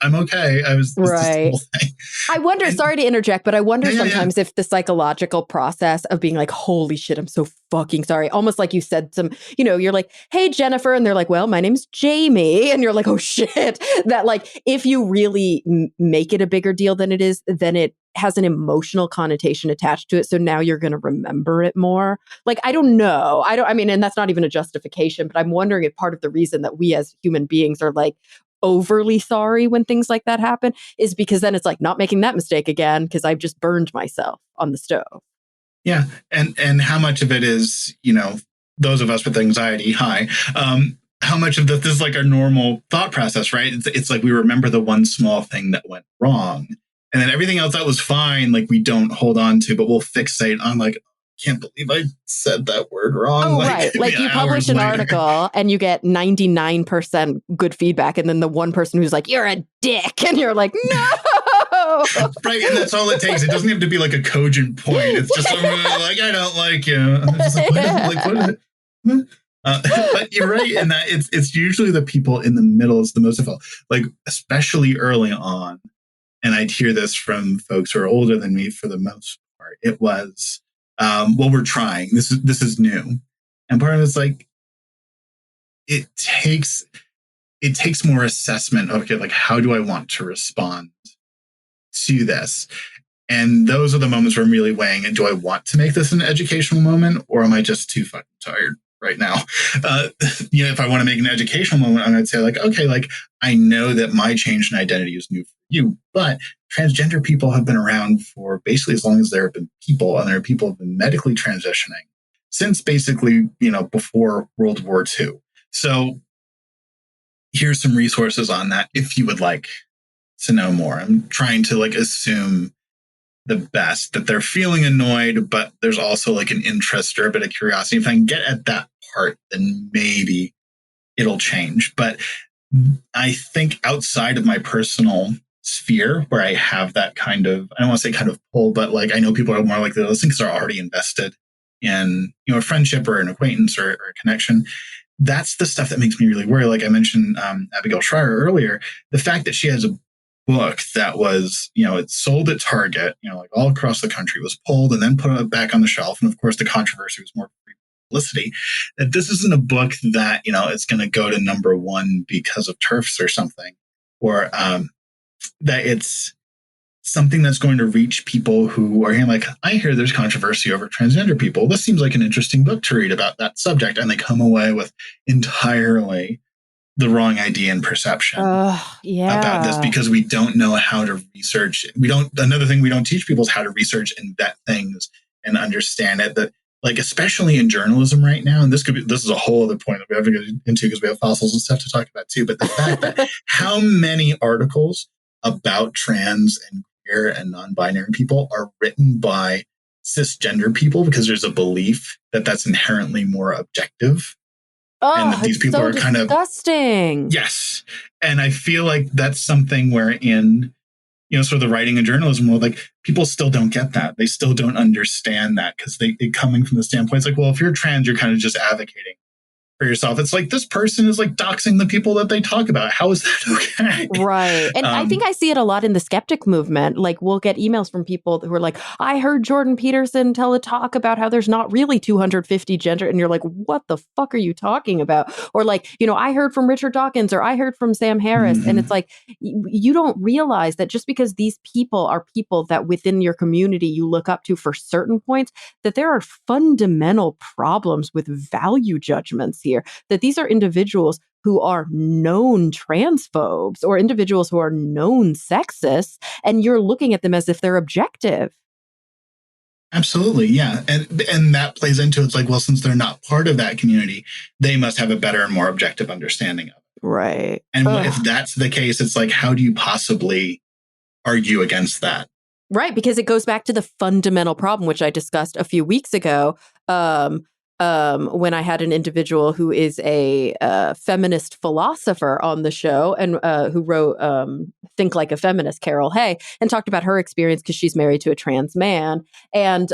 I'm okay. It's just the whole thing. I wonder, sorry to interject, but I wonder sometimes if the psychological process of being like, holy shit, I'm so fucking sorry. Almost like you said you're like, hey, Jennifer. And they're like, well, my name's Jamie. And you're like, oh shit. That like, if you really make it a bigger deal than it is, then it has an emotional connotation attached to it. So now you're going to remember it more. Like, I don't know. And that's not even a justification, but I'm wondering if part of the reason that we as human beings are like overly sorry when things like that happen is because then it's like not making that mistake again because I've just burned myself on the stove. Yeah. And how much of it is, those of us with anxiety, how much of this is like our normal thought process, right? It's like we remember the one small thing that went wrong. And then everything else that was fine, like we don't hold on to, but we'll fixate on like, can't believe I said that word wrong. Oh, right. Like you publish an article and you get 99% good feedback. And then the one person who's like, you're a dick. And you're like, no. Right. And that's all it takes. It doesn't have to be like a cogent point. It's just like, I don't like you. I'm just like, what is it? But you're right in that it's usually the people in the middle is the most difficult, like especially early on. And I'd hear this from folks who are older than me for the most part. It was, well, we're trying. This is new. And part of it's like, it takes more assessment. Okay, like how do I want to respond to this? And those are the moments where I'm really weighing it. Do I want to make this an educational moment, or am I just too fucking tired right now? If I want to make an educational moment, I'm going to say like, okay, like I know that my change in identity is new for you, but transgender people have been around for basically as long as there have been people, and there are people who have been medically transitioning since basically, before World War II. So here's some resources on that if you would like to know more. I'm trying to like assume the best, that they're feeling annoyed, but there's also like an interest or a bit of curiosity. If I can get at that part, then maybe it'll change. But I think outside of my personal sphere where I have that kind of, I don't want to say kind of pull, but like I know people are more likely to listen because they're already invested in, a friendship or an acquaintance or a connection. That's the stuff that makes me really worry. Like I mentioned Abigail Schreier earlier, the fact that she has a book that was, it sold at Target, like all across the country, was pulled and then put back on the shelf. And of course, the controversy was more publicity. That this isn't a book that, it's going to go to number one because of TERFs or something, or that it's something that's going to reach people who are like, I hear there's controversy over transgender people. This seems like an interesting book to read about that subject. And they come away with entirely the wrong idea and perception about this because we don't know how to research. Another thing we don't teach people is how to research and vet things and understand it. That like, especially in journalism right now, and this is a whole other point that we have to get into because we have fossils and stuff to talk about too. But the fact that how many articles about trans and queer and non-binary people are written by cisgender people because there's a belief that that's inherently more objective. And that these people are kind of disgusting. Yes. And I feel like that's something where in, sort of the writing and journalism world, like people still don't get that. They still don't understand that because they coming from the standpoint, it's like, well, if you're trans, you're kind of just advocating for yourself. It's like this person is like doxing the people that they talk about. How is that okay? Right. And I think I see it a lot in the skeptic movement. Like we'll get emails from people who are like, I heard Jordan Peterson tell a talk about how there's not really 250 gender. And you're like, what the fuck are you talking about? Or like, I heard from Richard Dawkins or I heard from Sam Harris. Mm-hmm. And it's like, you don't realize that just because these people are people that within your community you look up to for certain points, that there are fundamental problems with value judgments here, that these are individuals who are known transphobes or individuals who are known sexists, and you're looking at them as if they're objective. Absolutely, yeah. And that plays into it's like, well, since they're not part of that community, they must have a better and more objective understanding of it. Right. And if that's the case, it's like, how do you possibly argue against that? Right, because it goes back to the fundamental problem, which I discussed a few weeks ago, when I had an individual who is a feminist philosopher on the show and who wrote Think Like a Feminist, Carol Hay, and talked about her experience because she's married to a trans man. And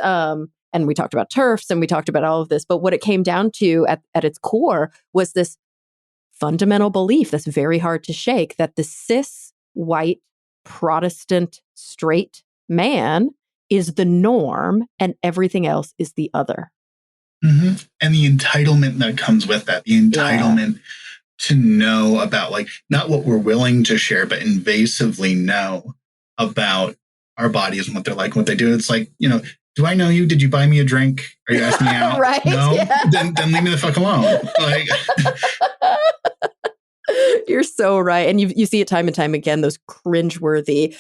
we talked about TERFs and we talked about all of this. But what it came down to at its core was this fundamental belief that's very hard to shake, that the cis, white, Protestant, straight man is the norm and everything else is the other. Mm-hmm. And the entitlement that comes with that, the entitlement to know about, like, not what we're willing to share, but invasively know about our bodies and what they're like, what they do. It's like, do I know you? Did you buy me a drink? Are you asking me out? Right? No? Yeah. Then leave me the fuck alone. Like, you're so right. And you see it time and time again, those cringeworthy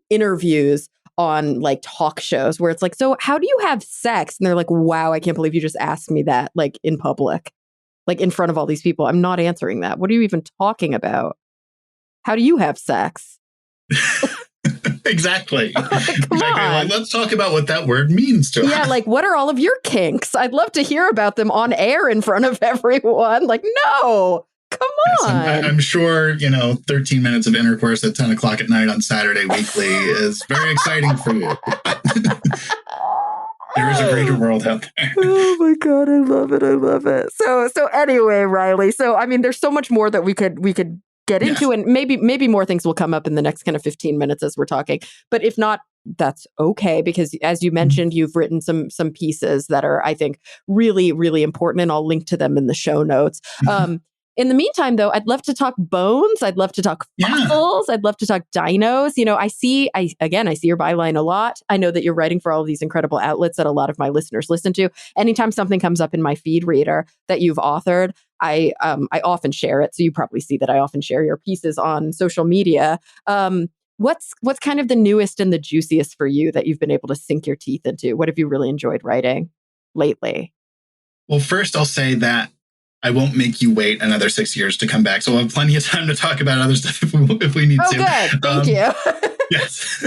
interviews on like talk shows where it's like, so how do you have sex? And they're like, wow, I can't believe you just asked me that, like in public, like in front of all these people. I'm not answering that. What are you even talking about? How do you have sex? Exactly. Come exactly. on. Like, let's talk about what that word means to us. Yeah, like what are all of your kinks? I'd love to hear about them on air in front of everyone. Like, no. Come on. Yes, I'm sure, 13 minutes of intercourse at 10 o'clock at night on Saturday weekly is very exciting for you. There is a greater world out there. Oh my God, I love it. I love it. So anyway, Riley. So I mean, there's so much more that we could get into, and maybe more things will come up in the next kind of 15 minutes as we're talking. But if not, that's okay, because as you mentioned, you've written some pieces that are, I think, really, really important, and I'll link to them in the show notes. In the meantime, though, I'd love to talk bones. I'd love to talk fossils. I'd love to talk dinos. I see your byline a lot. I know that you're writing for all of these incredible outlets that a lot of my listeners listen to. Anytime something comes up in my feed reader that you've authored, I often share it. So you probably see that I often share your pieces on social media. What's kind of the newest and the juiciest for you that you've been able to sink your teeth into? What have you really enjoyed writing lately? Well, first I'll say that I won't make you wait another 6 years to come back. So we'll have plenty of time to talk about other stuff if we need to. Oh, good. Thank you. Yes.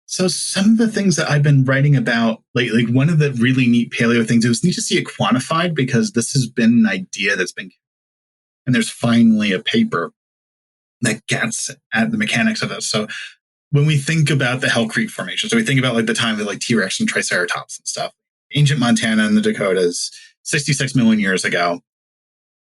So some of the things that I've been writing about lately, like one of the really neat paleo things, it was neat to see it quantified, because this has been an idea that's been, and there's finally a paper that gets at the mechanics of this. So when we think about the Hell Creek Formation, so we think about like the time of like T-Rex and Triceratops and stuff, ancient Montana and the Dakotas, 66 million years ago,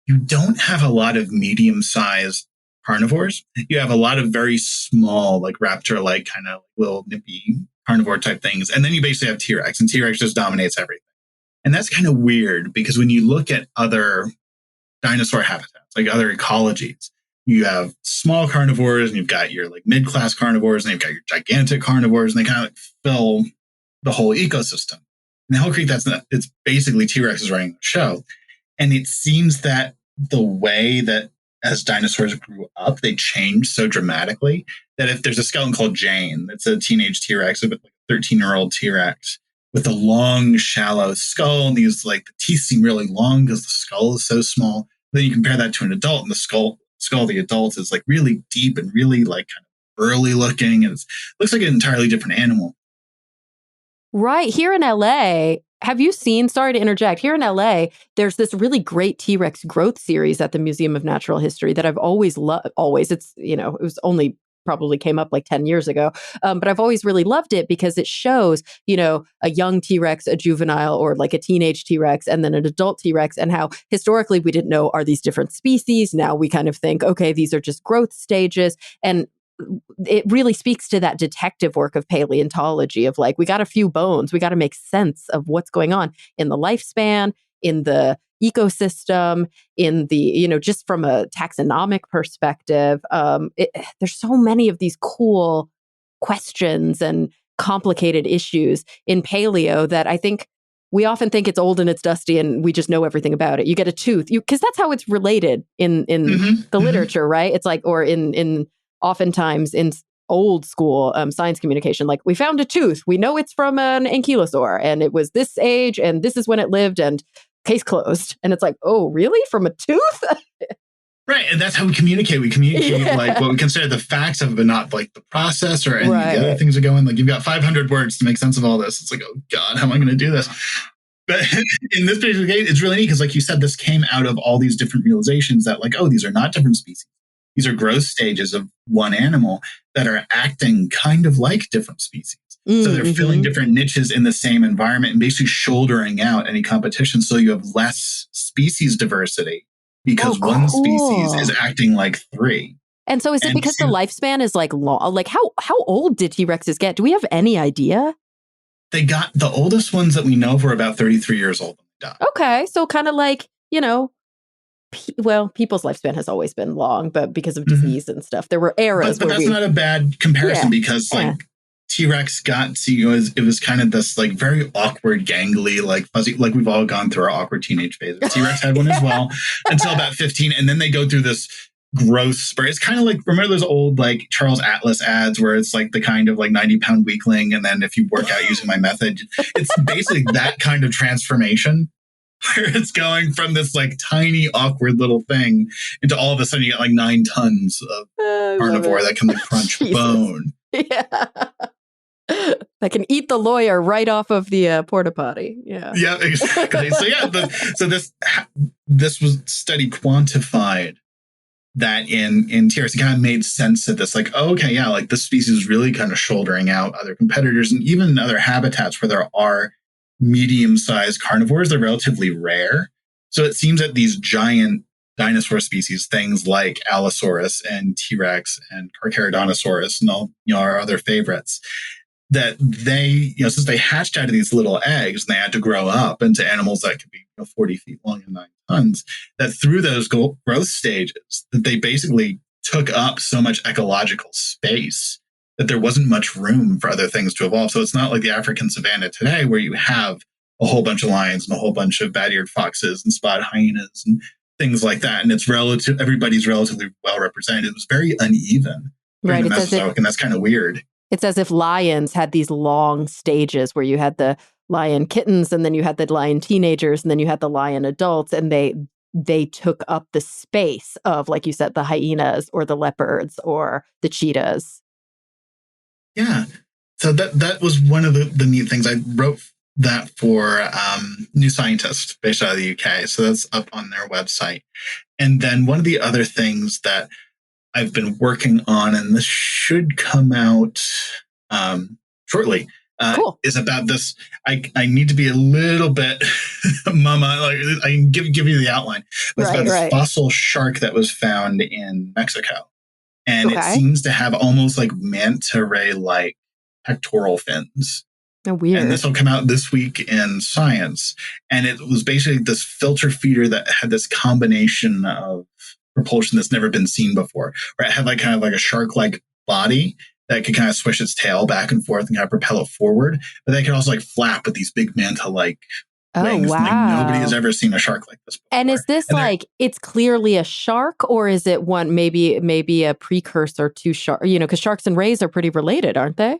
you don't have a lot of medium-sized carnivores. You have a lot of very small, like raptor-like kind of little nippy carnivore type things. And then you basically have T-Rex, and T-Rex just dominates everything. And that's kind of weird, because when you look at other dinosaur habitats, like other ecologies, you have small carnivores, and you've got your like mid-class carnivores, and you've got your gigantic carnivores, and they kind of like fill the whole ecosystem. In Hell Creek, it's basically T-Rex is running the show. And it seems that the way that as dinosaurs grew up, they changed so dramatically that if there's a skeleton called Jane, that's a teenage T-Rex, a 13-year-old T-Rex with a long, shallow skull, and these like the teeth seem really long because the skull is so small. Then you compare that to an adult, and the skull of the adult is like really deep and really like kind of burly looking, and it looks like an entirely different animal. Right. Here in LA, have you seen, sorry to interject, here in LA, there's this really great T-Rex growth series at the Museum of Natural History that I've always loved. It's, it was only probably came up like 10 years ago. But I've always really loved it because it shows, a young T-Rex, a juvenile, or like a teenage T-Rex, and then an adult T-Rex, and how historically we didn't know, are these different species? Now we kind of think, okay, these are just growth stages. And it really speaks to that detective work of paleontology of like, we got a few bones, we got to make sense of what's going on in the lifespan, in the ecosystem, in the, just from a taxonomic perspective. There's so many of these cool questions and complicated issues in paleo that I think we often think it's old and it's dusty and we just know everything about it. You get a tooth, because that's how it's related in the literature, right? It's like, or in oftentimes in old school science communication, like we found a tooth, we know it's from an ankylosaur and it was this age and this is when it lived and case closed. And it's like, oh, really? From a tooth? Right. And that's how we communicate. We communicate like what we consider the facts of it, but not like the process or any of the other things are going. Like you've got 500 words to make sense of all this. It's like, oh God, how am I going to do this? But in this particular case, it's really neat because like you said, this came out of all these different realizations that like, oh, these are not different species. These are growth stages of one animal that are acting kind of like different species. So they're filling different niches in the same environment and basically shouldering out any competition. So you have less species diversity because one species is acting like three. And so is it because the lifespan is like long? Like how old did T-Rexes get? Do we have any idea? They got the oldest ones that we know were about 33 years old. Okay. So kind of like, you know, well, people's lifespan has always been long, but because of disease and stuff, there were eras. But that's not a bad comparison because like T-Rex got to, you know, it was kind of this like very awkward, gangly, like fuzzy, like we've all gone through our awkward teenage phase. T-Rex had one as well until about 15. And then they go through this growth spurt. It's kind of like, remember those old like Charles Atlas ads where it's like the kind of like 90-pound weakling. And then if you work out using my method, it's basically that kind of transformation where it's going from this like tiny, awkward little thing into all of a sudden you get like 9 tons of carnivore that can like crunch bone. Yeah. That can eat the lawyer right off of the porta potty. Yeah. Yeah, exactly. So yeah, this was study quantified that in T-Rex, it kind of made sense of this, like, oh, okay, yeah, like this species is really kind of shouldering out other competitors, and even in other habitats where there are medium-sized carnivores, they're relatively rare. So it seems that these giant dinosaur species, things like Allosaurus and T-Rex and Carcharodontosaurus and all, you know, our other favorites, that they, you know, since they hatched out of these little eggs and they had to grow up into animals that could be 40 feet long and 9 tons, that through those growth stages, that they basically took up so much ecological space that there wasn't much room for other things to evolve. So it's not like the African savanna today where you have a whole bunch of lions and a whole bunch of bat-eared foxes and spotted hyenas and things like that. And it's everybody's relatively well represented. It was very uneven during the Mesozoic, and that's kind of weird. It's as if lions had these long stages where you had the lion kittens and then you had the lion teenagers and then you had the lion adults, and they took up the space of, like you said, the hyenas or the leopards or the cheetahs. Yeah. So that was one of the neat things. I wrote that for New Scientist based out of the UK. So that's up on their website. And then one of the other things that I've been working on, and this should come out shortly, is about this. I need to be a little bit mama, like I can give you the outline. But it's about this fossil shark that was found in Mexico. And it seems to have almost like manta ray-like pectoral fins. Oh, weird. And this will come out this week in Science. And it was basically this filter feeder that had this combination of propulsion that's never been seen before. Where it had like kind of like a shark-like body that could kind of swish its tail back and forth and kind of propel it forward. But they could also like flap with these big manta-like wings. Wow. Like nobody has ever seen a shark like this before. And is this like, it's clearly a shark, or is it one, maybe a precursor to shark, you know, because sharks and rays are pretty related, aren't they?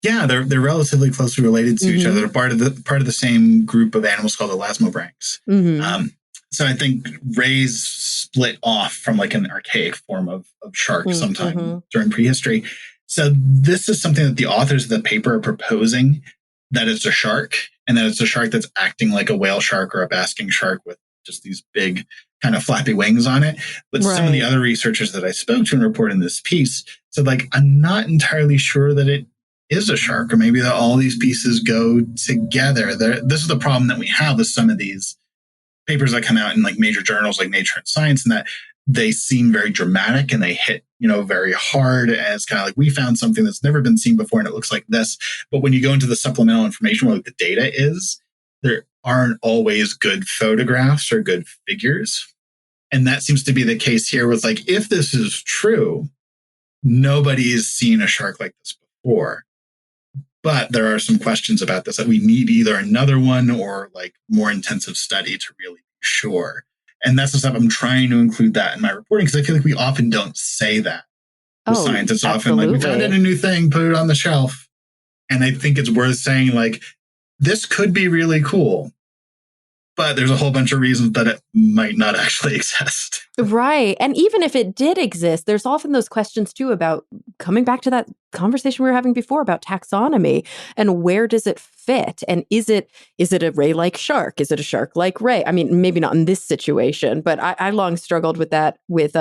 Yeah, they're relatively closely related to each other. They're part of the same group of animals called elasmobranchs. So I think rays split off from like an archaic form of shark sometime during prehistory. So this is something that the authors of the paper are proposing, that it's a shark, and that it's a shark that's acting like a whale shark or a basking shark with just these big kind of flappy wings on it. But some of the other researchers that I spoke to and reported in this piece said, like, I'm not entirely sure that it is a shark, or maybe that all these pieces go together. This is the problem that we have with some of these papers that come out in like major journals like Nature and Science, and that they seem very dramatic and they hit, you know, very hard. And it's kind of like, we found something that's never been seen before and it looks like this. But when you go into the supplemental information, what the data is, there aren't always good photographs or good figures. And that seems to be the case here with like, if this is true, nobody has seen a shark like this before. But there are some questions about this that we need either another one or like more intensive study to really be sure. And that's the stuff I'm trying to include that in my reporting, because I feel like we often don't say that. Scientists often like, we found a new thing, put it on the shelf. And I think it's worth saying like, this could be really cool, but there's a whole bunch of reasons that it might not actually exist. Right. And even if it did exist, there's often those questions too about coming back to that conversation we were having before about taxonomy and where does it fit? And is it a ray-like shark? Is it a shark-like ray? I mean, maybe not in this situation, but I long struggled with that with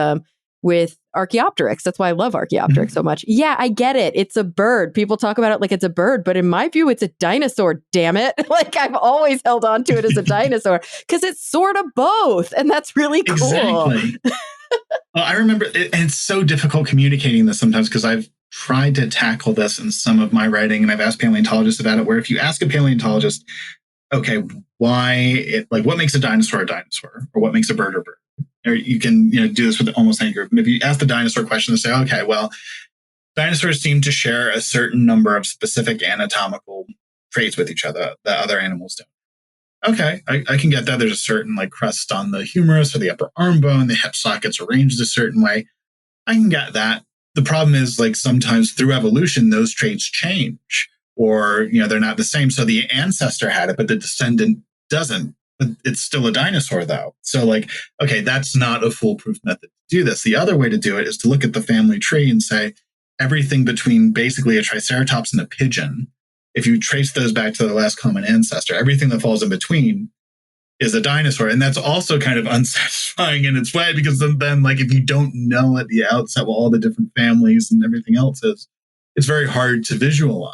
Archaeopteryx. That's why I love Archaeopteryx so much. Yeah, I get it. It's a bird. People talk about it like it's a bird, but in my view, it's a dinosaur, damn it. Like I've always held on to it as a dinosaur because it's sort of both. And that's really cool. Exactly. Well, I remember, and it's so difficult communicating this sometimes because I've tried to tackle this in some of my writing and I've asked paleontologists about it, where if you ask a paleontologist, okay, what makes a dinosaur, or what makes a bird? Or you can do this with almost any group. And if you ask the dinosaur question, they say, okay, well, dinosaurs seem to share a certain number of specific anatomical traits with each other that other animals don't. Okay, I can get that. There's a certain crust on the humerus or the upper arm bone. The hip socket's arranged a certain way. I can get that. The problem is sometimes through evolution, those traits change or, they're not the same. So the ancestor had it, but the descendant doesn't. But it's still a dinosaur, though. So, okay, that's not a foolproof method to do this. The other way to do it is to look at the family tree and say everything between basically a triceratops and a pigeon, if you trace those back to the last common ancestor, everything that falls in between is a dinosaur. And that's also kind of unsatisfying in its way, because then if you don't know at the outset what all the different families and everything else is, it's very hard to visualize.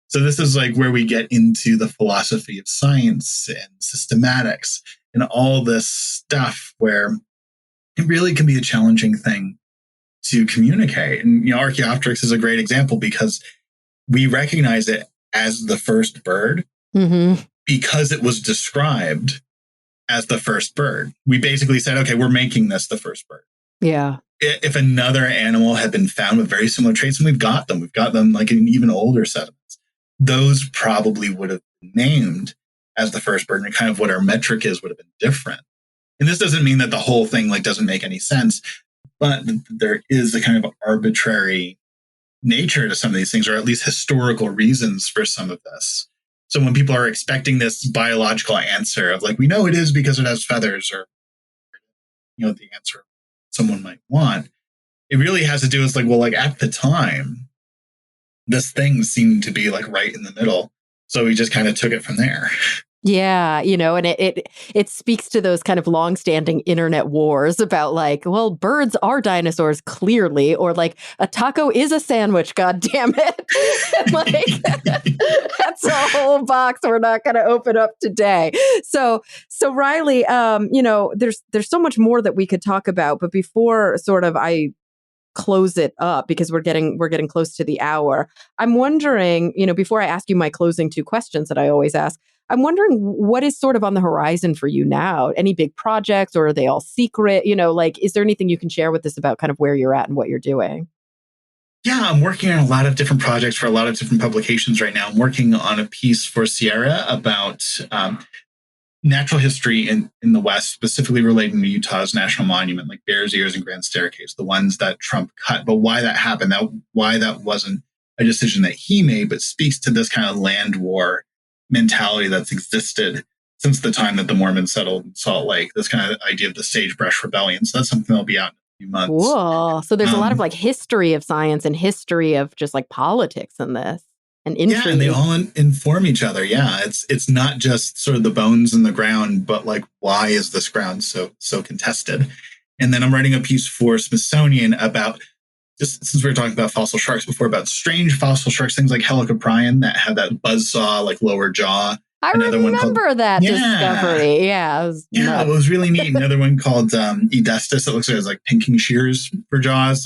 So this is where we get into the philosophy of science and systematics and all this stuff where it really can be a challenging thing to communicate. And, Archaeopteryx is a great example because we recognize it as the first bird because it was described as the first bird. We basically said, okay, we're making this the first bird. Yeah. If another animal had been found with very similar traits, and we've got them in even older sediments, those probably would have been named as the first bird, and kind of what our metric is would have been different. And this doesn't mean that the whole thing doesn't make any sense, but there is a kind of arbitrary nature to some of these things, or at least historical reasons for some of this. So when people are expecting this biological answer of we know it is because it has feathers, or the answer someone might want, it really has to do with at the time, this thing seemed to be right in the middle. So we just kind of took it from there. Yeah, and it speaks to those kind of longstanding internet wars about well, birds are dinosaurs clearly, or a taco is a sandwich, god damn it. That's a whole box we're not going to open up today. So Riley, there's so much more that we could talk about, but before I close it up, because we're getting close to the hour, I'm wondering, before I ask you my closing two questions that I always ask, I'm wondering what is sort of on the horizon for you now? Any big projects, or are they all secret? Is there anything you can share with us about kind of where you're at and what you're doing? Yeah, I'm working on a lot of different projects for a lot of different publications right now. I'm working on a piece for Sierra about natural history in the West, specifically relating to Utah's national monument, like Bears Ears and Grand Staircase, the ones that Trump cut. But why that happened, why that wasn't a decision that he made, but speaks to this kind of land war mentality that's existed since the time that the Mormons settled in Salt Lake, this kind of idea of the sagebrush rebellion. So that's something that'll be out in a few months. Cool. So there's a lot of history of science and history of just politics in this. And intrigue. Yeah, and they all inform each other. Yeah, it's not just sort of the bones in the ground, but why is this ground so contested? And then I'm writing a piece for Smithsonian about, just since we were talking about fossil sharks before, about strange fossil sharks, things like Helicoprion that have that buzzsaw lower jaw. I remember that discovery. Yeah, it was really neat. Another one called Edestus. It looks like it has pinking shears for jaws.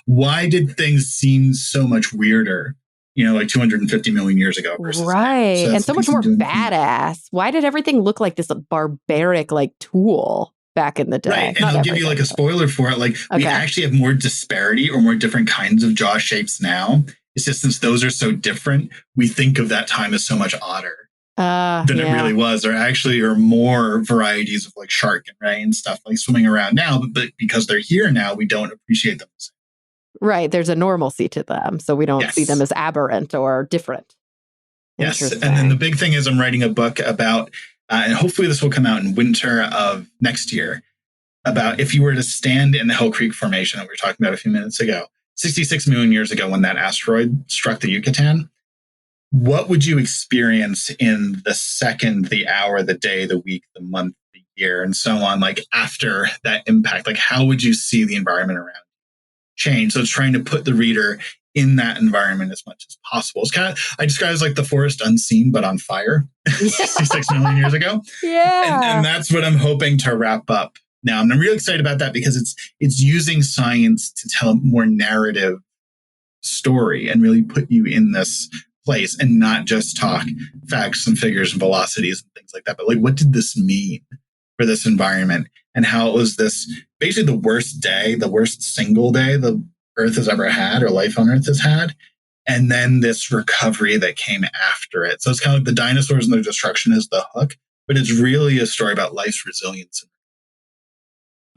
Why did things seem so much weirder? 250 million years ago versus right. And so much more badass. Why did everything look like this barbaric tool back in the day? Right. And I'll give you a spoiler for it. We actually have more disparity or more different kinds of jaw shapes now. It's just since those are so different, we think of that time as so much odder than it really was. There actually are more varieties of shark and ray and stuff swimming around now, but because they're here now, we don't appreciate them. Right. There's a normalcy to them. So we don't see them as aberrant or different. Yes. And then the big thing is I'm writing a book about and hopefully this will come out in winter of next year, about if you were to stand in the Hill Creek Formation that we were talking about a few minutes ago, 66 million years ago when that asteroid struck the Yucatan, what would you experience in the second, the hour, the day, the week, the month, the year, and so on, like after that impact? Like, how would you see the environment around you change? So it's trying to put the reader in that environment as much as possible. It's kind of, I describe it as like the forest unseen, but on fire 66 million years ago. Yeah. And that's what I'm hoping to wrap up now. And I'm really excited about that because it's using science to tell a more narrative story and really put you in this place and not just talk facts and figures and velocities and things like that, but like, what did this mean for this environment and how it was this basically the worst day, the worst single day the Earth has ever had or life on Earth has had. And then this recovery that came after it. So it's kind of like the dinosaurs and their destruction is the hook, but it's really a story about life's resilience.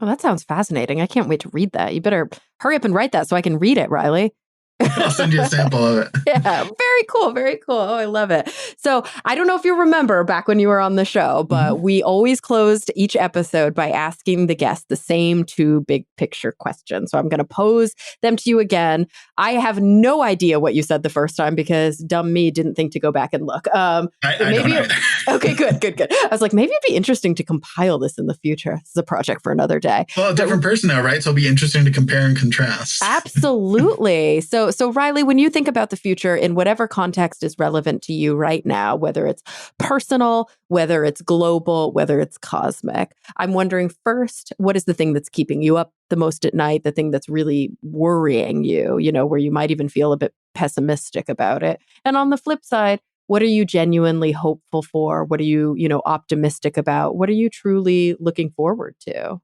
Oh, that sounds fascinating. I can't wait to read that. You better hurry up and write that so I can read it, Riley. I'll send you a sample of it. Yeah, very cool. Very cool. Oh, I love it. So I don't know if you remember back when you were on the show, but we always closed each episode by asking the guest the same two big picture questions. So I'm going to pose them to you again. I have no idea what you said the first time because dumb me didn't think to go back and look. I don't either. Okay, good. I was like, maybe it'd be interesting to compile this in the future. This is a project for another day. Well, a different person now, right? So it'll be interesting to compare and contrast. Absolutely. So Riley, when you think about the future in whatever context is relevant to you right now, whether it's personal, whether it's global, whether it's cosmic, I'm wondering first, what is the thing that's keeping you up the most at night, the thing that's really worrying you, where you might even feel a bit pessimistic about it? And on the flip side, what are you genuinely hopeful for? What are you, optimistic about? What are you truly looking forward to?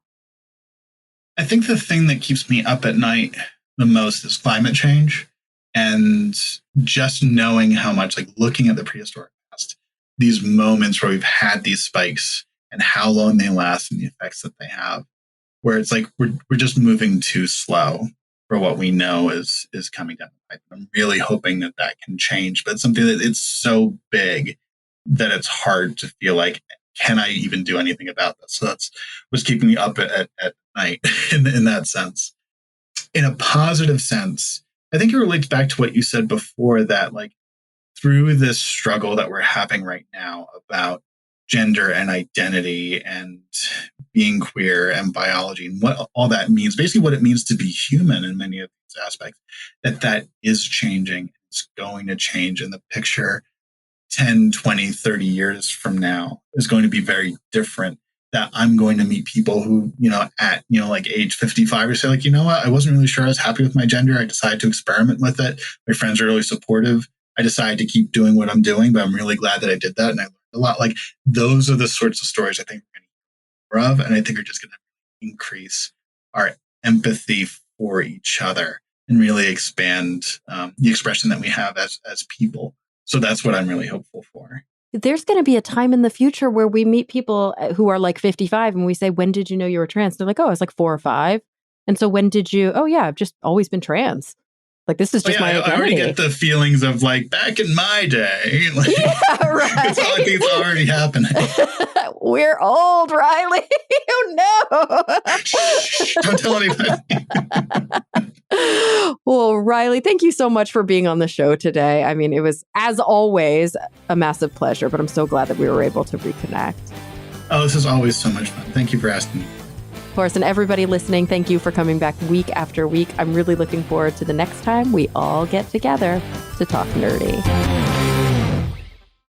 I think the thing that keeps me up at night the most is climate change, and just knowing how much, like looking at the prehistoric past, these moments where we've had these spikes and how long they last and the effects that they have, where it's like we're just moving too slow for what we know is coming down the pipe. I'm really hoping that can change, but it's something that it's so big that it's hard to feel like, can I even do anything about this? So that's what's keeping me up at night in that sense. In a positive sense, I think it relates back to what you said before, that like through this struggle that we're having right now about gender and identity and being queer and biology and what all that means, basically what it means to be human in many of these aspects, that is changing. It's going to change, and the picture 10, 20, 30 years from now is going to be very different. That I'm going to meet people who, at, like age 55 or say like, what, I wasn't really sure I was happy with my gender. I decided to experiment with it. My friends are really supportive. I decided to keep doing what I'm doing, but I'm really glad that I did that. And I learned a lot. Like those are the sorts of stories I think we're going to hear more of. And I think are just going to increase our empathy for each other and really expand the expression that we have as people. So that's what I'm really hopeful for. There's going to be a time in the future where we meet people who are like 55 and we say, when did you know you were trans? They're like, oh, I was like 4 or 5. And so when did you? Oh, yeah, I've just always been trans. Like, this is just my identity. I already get the feelings of like back in my day. Like, yeah, right. It's like it's already happening. We're old, Riley. Oh, no. Shh, don't tell anybody. Well, Riley, thank you so much for being on the show today. I mean, it was, as always, a massive pleasure, but I'm so glad that we were able to reconnect. Oh, this is always so much fun. Thank you for asking me. Of course, and everybody listening, thank you for coming back week after week. I'm really looking forward to the next time we all get together to talk nerdy.